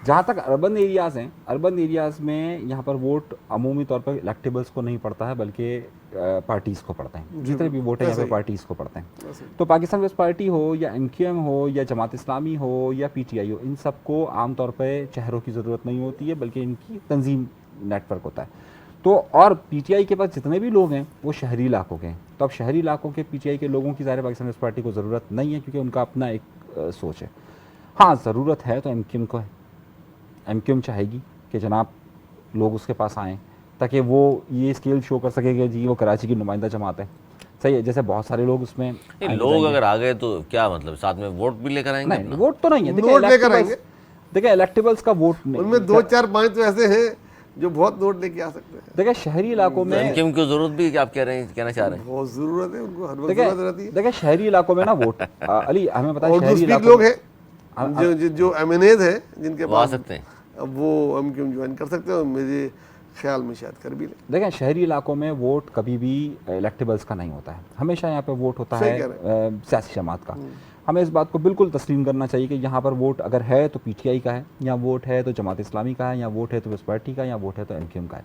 जहाँ तक अर्बन एरियाज़ हैं, अर्बन एरियाज़ में यहाँ पर वोट अमूमी तौर पर इलेक्टेबल्स को नहीं पड़ता है बल्कि पार्टीज़ को पड़ते हैं। जितने भी वोट हैं यहाँ पर पार्टीज़ को पड़ते हैं। तो पाकिस्तान पीपल्स पार्टी हो या एमक्यूएम हो या जमात इस्लामी हो या पीटीआई हो, इन सबको आमतौर पर चेहरों की ज़रूरत नहीं होती है बल्कि इनकी तंजीम नेटवर्क होता है। तो और पीटीआई के पास जितने भी लोग हैं वो शहरी इलाकों के हैं। तो अब शहरी इलाकों के पीटीआई के लोगों की ज़ाहिर पाकिस्तान पीपल्स पार्टी को ज़रूरत नहीं है क्योंकि उनका अपना एक सोच है। हाँ, ज़रूरत है तो एमक्यूएम को है। एमक्यूएम चाहेगी कि जनाब लोग उसके पास आएँ ताकि वो ये स्केल शो कर सके कि जी वो कराची की नुमाइंदा जमात है, सही है। जैसे बहुत सारे लोग उसमें लोग अगर आ गए तो क्या मतलब साथ में वोट भी लेकर आएंगे? नहीं, वोट तो नहीं है। वोट लेकर आएंगे। देखिए इलेक्टेबल्स का वोट नहीं, उनमें 2 4 5 तो ऐसे हैं जो बहुत वोट लेके आ सकते हैं। देखिए शहरी इलाकों में एमक्यूएम की जरूरत भी आप कह रहे हैं, कहना चाह रहे हैं? बहुत जरूरत है उनको, हर वक्त जरूरत रहती है। देखिए शहरी इलाकों में ना वोट अली हमें पता है और शहरी दूसरे इलाकों लोग में- हैं जो एमएनएज हैं जिनके वो आ पास, सकते हैं। अब वो एमक्यूएम ज्वाइन कर सकते हैं और मेरे ख्याल में शायद कर भी लें। देखें शहरी इलाकों में वोट कभी भी इलेक्टेबल्स का नहीं होता है, हमेशा यहाँ पे वोट होता सही है कह रहे सियासी जमात का। हमें इस बात को बिल्कुल तस्लीम करना चाहिए कि यहाँ पर वोट अगर है तो पीटीआई का है, या वोट है तो जमात इस्लामी का है, या वोट है तो पीपल्स पार्टी का, या वोट है तो एमक्यूएम का है।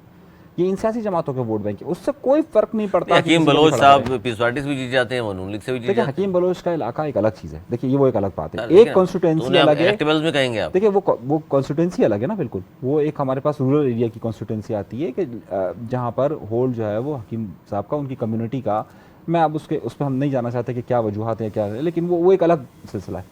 ये इन सियासी जमातों के वोट बैंक है, उससे कोई फर्क नहीं पड़ता। हकीम बलोच साहब पीपल्स पार्टी से भी जीत जाते हैं, वो नून लीग से भी जीत देखिए जाते हकीम बलोच का इलाका एक अलग चीज़ है। देखिए ये वो एक अलग बात है, हैं। एक कॉन्स्टिट्यूंसी अलग है। इलेक्टेबल्स में कहेंगे आप? देखिए वो कॉन्स्टिट्यूंसी अलग है ना, बिल्कुल। वो एक हमारे पास रूरल एरिया की कॉन्स्टिट्यूंसी आती है कि जहाँ पर होल्ड जो है वो हकीम साहब का, उनकी कम्युनिटी का। मैं अब उस पर हम नहीं जाना चाहते कि क्या वजूहत है क्या है, लेकिन वो एक अलग सिलसिला है।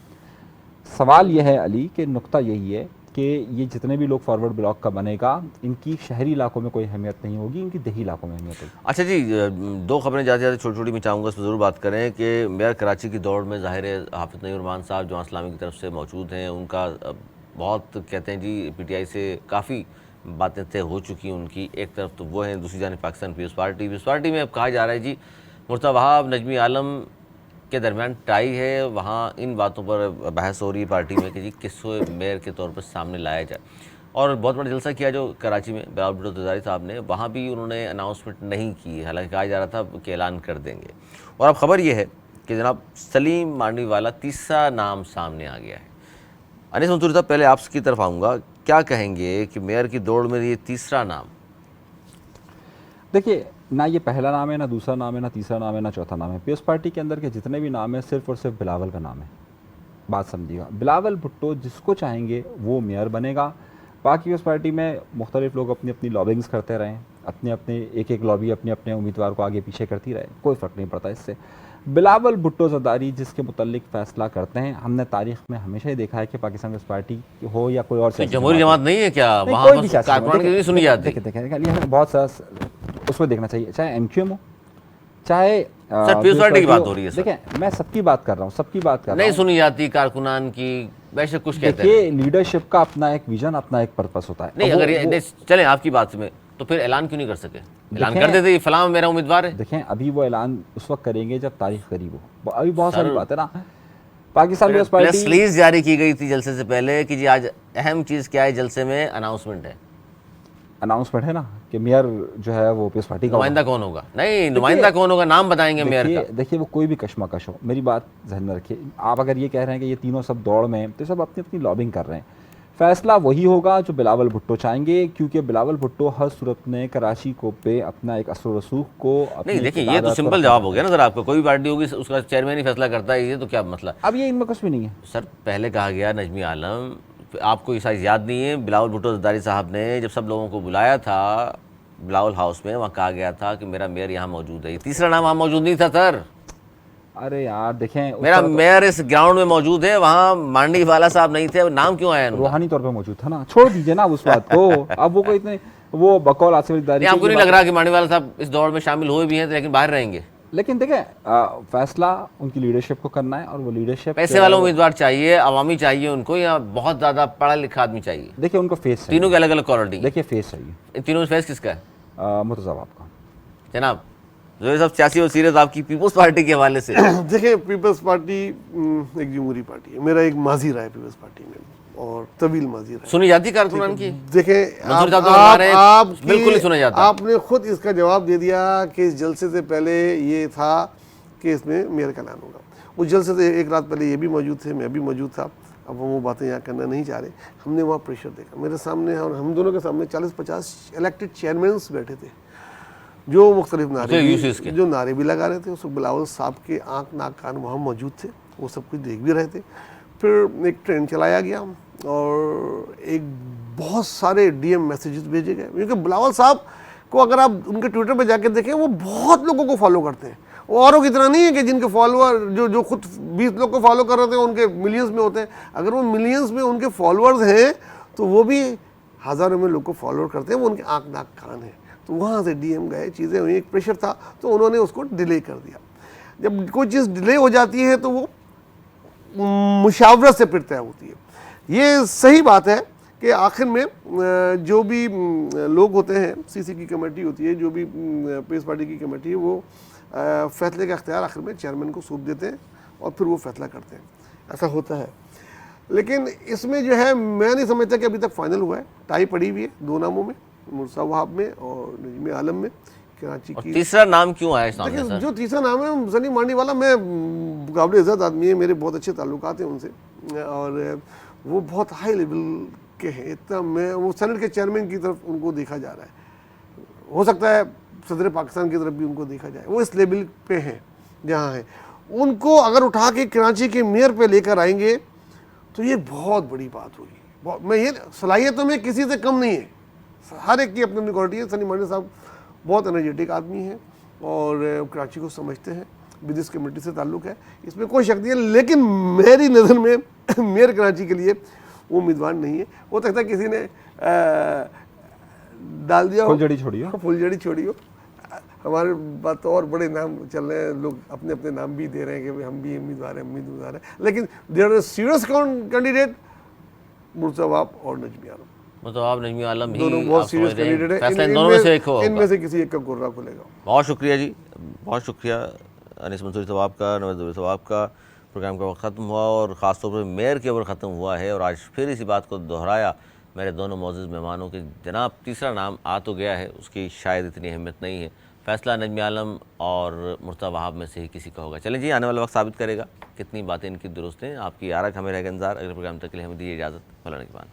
सवाल यह है अली कि नुक्ता यही है कि ये जितने भी लोग फॉरवर्ड ब्लॉक का बनेगा, इनकी शहरी इलाकों में कोई अहमियत नहीं होगी, इनकी देही इलाकों में अहमियत होगी। अच्छा जी, 2 खबरें जाते जाते छोटी छोटी मैं चाहूँगा इस पर ज़रूर बात करें कि मेयर कराची की दौड़ में ज़ाहिर है हाफिज़ नईम रहमान साहब जो इस्लामी की तरफ से मौजूद हैं, उनका बहुत कहते हैं जी पीटीआई से काफ़ी बातें तय हो चुकी हैं उनकी। एक तरफ तो वो हैं, दूसरी जानिब पाकिस्तान पीपल्स पार्टी में अब कहा जा रहा है जी मुर्तज़ा वहाब नजमी आलम के दरमियान टाई है। वहाँ इन बातों पर बहस हो रही है पार्टी में कि जी किसको मेयर के तौर पर सामने लाया जाए। और बहुत बड़ा जलसा किया जो कराची में बिलावल भुट्टो तजारी साहब ने, वहाँ भी उन्होंने अनाउंसमेंट नहीं की, हालांकि कहा जा रहा था कि ऐलान कर देंगे। और अब खबर यह है कि जनाब सलीम मांडवी वाला तीसरा नाम सामने आ गया है। अनीस मंसूरी साहब, पहले आपकी तरफ आऊँगा, क्या कहेंगे कि मेयर की दौड़ में ये तीसरा नाम? देखिए ना ये पहला नाम है, ना दूसरा नाम है, ना तीसरा नाम है, ना चौथा नाम है। पीपल्स पार्टी के अंदर के जितने भी नाम है सिर्फ और सिर्फ बिलावल का नाम है। बात समझिएगा, बिलावल भुट्टो जिसको चाहेंगे वो मेयर बनेगा। बाकी उस पार्टी में मुख्तलिफ लोग अपनी अपनी लॉबिंग्स करते रहें, अपने अपने एक एक लॉबी अपने अपने उम्मीदवार को आगे पीछे करती रहे, कोई फ़र्क नहीं पड़ता इससे। बिलावल भुट्टो ज़रदारी जिसके मुतल्लिक फ़ैसला करते हैं, हमने तारीख में हमेशा ही देखा है कि पाकिस्तान पीपल्स पार्टी हो या कोई और सियासी जमहूरी जमात नहीं है क्या नहीं, वहाँ कोई पर भी सियासी कारकुनान की नहीं सुनी जाती? देखिए बहुत सारा उसको देखना चाहिए, चाहे एमक्यूएम हो, चाहे सर पीपल्स पार्टी की बात हो रही है सर। देखिए मैं सबकी बात कर रहा हूँ, सबकी बात कर रहा नहीं हूँ। सुनी जाती कारकुनान की, वैसे कुछ कहते हैं। देखिए लीडरशिप का अपना एक विजन, अपना एक पर्पस होता है। नहीं अब अगर ये नहीं, चलें आपकी बात में, तो फिर ऐलान क्यों नहीं कर सके? ऐलान कर देते फलां मेरा उम्मीदवार है। देखें अभी वो ऐलान उस वक्त करेंगे जब तारीख करीब हो। अभी बहुत सारी बात है ना। Pakistan peoples press party release जारी की गई थी जलसे से पहले कि जी आज अहम चीज़ क्या है, जलसे में अनाउंसमेंट है। अनाउंसमेंट है ना कि मेयर जो है वो पीपल्स पार्टी का नुमाइंदा कौन होगा? नहीं, नुमाइंदा कौन होगा, नाम बताएंगे मेयर का। देखिए वो कोई भी कशमकश हो, मेरी बात ध्यान में रखिए। आप अगर ये कह रहे हैं कि ये तीनों सब दौड़ में हैं, तो सब अपनी अपनी लॉबिंग कर रहे हैं। फैसला वही होगा जो बिलावल भुट्टो चाहेंगे, क्योंकि बिलावल भुट्टो हर सूरत में कराची को पे अपना एक असर रसूख को नहीं देखिए ये तो सिंपल जवाब हो गया ना सर आपका। कोई भी पार्टी होगी उसका चेयरमैन ही फैसला करता है, ये तो क्या मतलब? अब ये इनमें कुछ भी नहीं है सर। पहले कहा गया नजमी आलम, आपको ये शायद याद नहीं है, बिलावल भुट्टो ज़रदारी साहब ने जब सब लोगों को बुलाया था बिलावल हाउस में, वहाँ कहा गया था कि मेरा मेयर यहाँ मौजूद है। तीसरा नाम वहाँ मौजूद नहीं था सर। अरे यार देखें मेरा मेयर इस ग्राउंड में मौजूद है, वहाँ मांडी वाला साहब नहीं थे, नाम क्यों आया? रूहानी तौर पे मौजूद था ना, छोड़ दीजिए ना उस बात को। अब वो कोई इतने वो बकौल आसिफदारी आपको नहीं लग रहा कि मांडी वाला साहब इस दौड़ में शामिल हुए भी हैं लेकिन बाहर रहेंगे? लेकिन देखें फैसला उनकी लीडरशिप को करना है, और वो लीडरशिप पैसे वाला उम्मीदवार चाहिए, अवामी चाहिए उनको, या बहुत ज्यादा पढ़ा लिखा आदमी चाहिए? देखिए उनको फेस तीनों की अलग अलग क्वालिटी। देखिए फेस चाहिए। इन तीनों में फेस किसका है? मुर्तज़ा आपका। जनाब जो सब सियासी और सीरियस आपकी पीपल्स पार्टी के हवाले से। देखिए पीपल्स पार्टी एक जमहूरी पार्टी है, मेरा एक माजी रहा है पीपल्स पार्टी में और तवील माजी रहा है। सुनी जाती कारकुनान की? देखें आप बिल्कुल नहीं सुना जाता। आपने खुद इसका जवाब दे दिया कि इस जलसे से पहले ये था कि इसमें मेयर का ऐलान होगा। उस जलसे से एक रात पहले ये भी मौजूद थे, मैं भी मौजूद था। अब हम वो बातें यहाँ करना नहीं चाह रहे। हमने वहाँ प्रेशर देखा, मेरे सामने और हम दोनों के सामने 40-50 इलेक्टेड चेयरमैन बैठे थे जो मुख्तलिफ नारे जो नारे भी लगा रहे थे। उस बिलावल साहब के आँख नाक कान वहाँ मौजूद थे, वो सब कुछ देख भी रहे थे। फिर एक ट्रेंड चलाया गया और एक बहुत सारे डीएम मैसेजेस भेजे गए, क्योंकि बिलावल साहब को अगर आप उनके ट्विटर पे जाके देखें वो बहुत लोगों को फॉलो करते हैं। वो औरों की तरह नहीं है कि जिनके फॉलोअर जो खुद 20 लोग को फॉलो कर रहे थे उनके मिलियंस में होते हैं। अगर वो मिलियंस में उनके फॉलोअर्स हैं तो वो भी हज़ारों में लोग को फॉलो करते हैं, वो उनके आँख नाक कान है। तो वहाँ से डीएम गए, चीज़ें हुई, एक प्रेशर था तो उन्होंने उसको डिले कर दिया। जब कोई चीज़ डिले हो जाती है तो वो मुशावरत से फिर तय होती है। ये सही बात है कि आखिर में जो भी लोग होते हैं, सीसी की कमेटी होती है, जो भी पीपल्स पार्टी की कमेटी है, वो फैसले का अख्तियार आखिर में चेयरमैन को सौंप देते हैं और फिर वो फैसला करते हैं। ऐसा होता है। लेकिन इसमें जो है मैं नहीं समझता कि अभी तक फाइनल हुआ है। टाई पड़ी हुई है दो नामों में, मुर्तज़ा वहाब में और नजमी आलम में, कराची की। तीसरा नाम क्यों आया सामने सर? जो तीसरा नाम है सनी मांडी वाला, मैं काबिल इज़्ज़त आदमी है, मेरे बहुत अच्छे ताल्लुकात हैं उनसे और वो बहुत हाई लेवल के हैं। इतना मैं वो सेनेट के चेयरमैन की तरफ उनको देखा जा रहा है, हो सकता है सदर पाकिस्तान की तरफ भी उनको देखा जाए, वो इस लेवल पे हैं जहाँ है। उनको अगर उठा के कराची के मेयर पे लेकर आएंगे तो ये बहुत बड़ी बात होगी। मैं ये सलाहियतों में किसी से कम नहीं है, हर एक की अपनी अपनी क्वालिटी है। सनी मांडी साहब बहुत एनर्जेटिक आदमी हैं और कराची को समझते हैं, बिजनेस कमेटी से ताल्लुक़ है, इसमें कोई शक नहीं है। लेकिन मेरी नज़र में मेयर कराची के लिए वो उम्मीदवार नहीं है। हो सकता है किसी ने डाल दिया फुलझड़ी छोड़ी हो। हमारे बात और बड़े नाम चल रहे हैं, लोग अपने अपने नाम भी दे रहे हैं कि हम भी उम्मीदवार हैं, लेकिन there are serious candidate Murtaza Wahab और नजमी आलम। मतलब आप नजमी आलम दोनों बहुत सीरियस कैंडिडेट है, इनमें से किसी एक का कुर्रा खुलेगा। बहुत शुक्रिया जी, बहुत शुक्रिया अनीस मंसूरी साहब का, नवाज़ साहब का। प्रोग्राम का वक्त ख़त्म हुआ और ख़ासतौर पर मेयर के ऊपर ख़त्म हुआ है और आज फिर इसी बात को दोहराया मेरे दोनों मौजूद मेहमानों के। जनाब तीसरा नाम आ तो गया है, उसकी शायद इतनी अहमियत नहीं है। फैसला नजमी आलम और मुर्तज़ा वहाब में से ही किसी का होगा। चलें जी, आने वाला वक्त साबित करेगा कितनी बातें इनकी दुरुस्त हैं। आपकी आरक हमें रहेगा इंतज़ार। अगले प्रोग्राम तक के लिए हमें दीजिए इजाज़त। मौलाना की बात।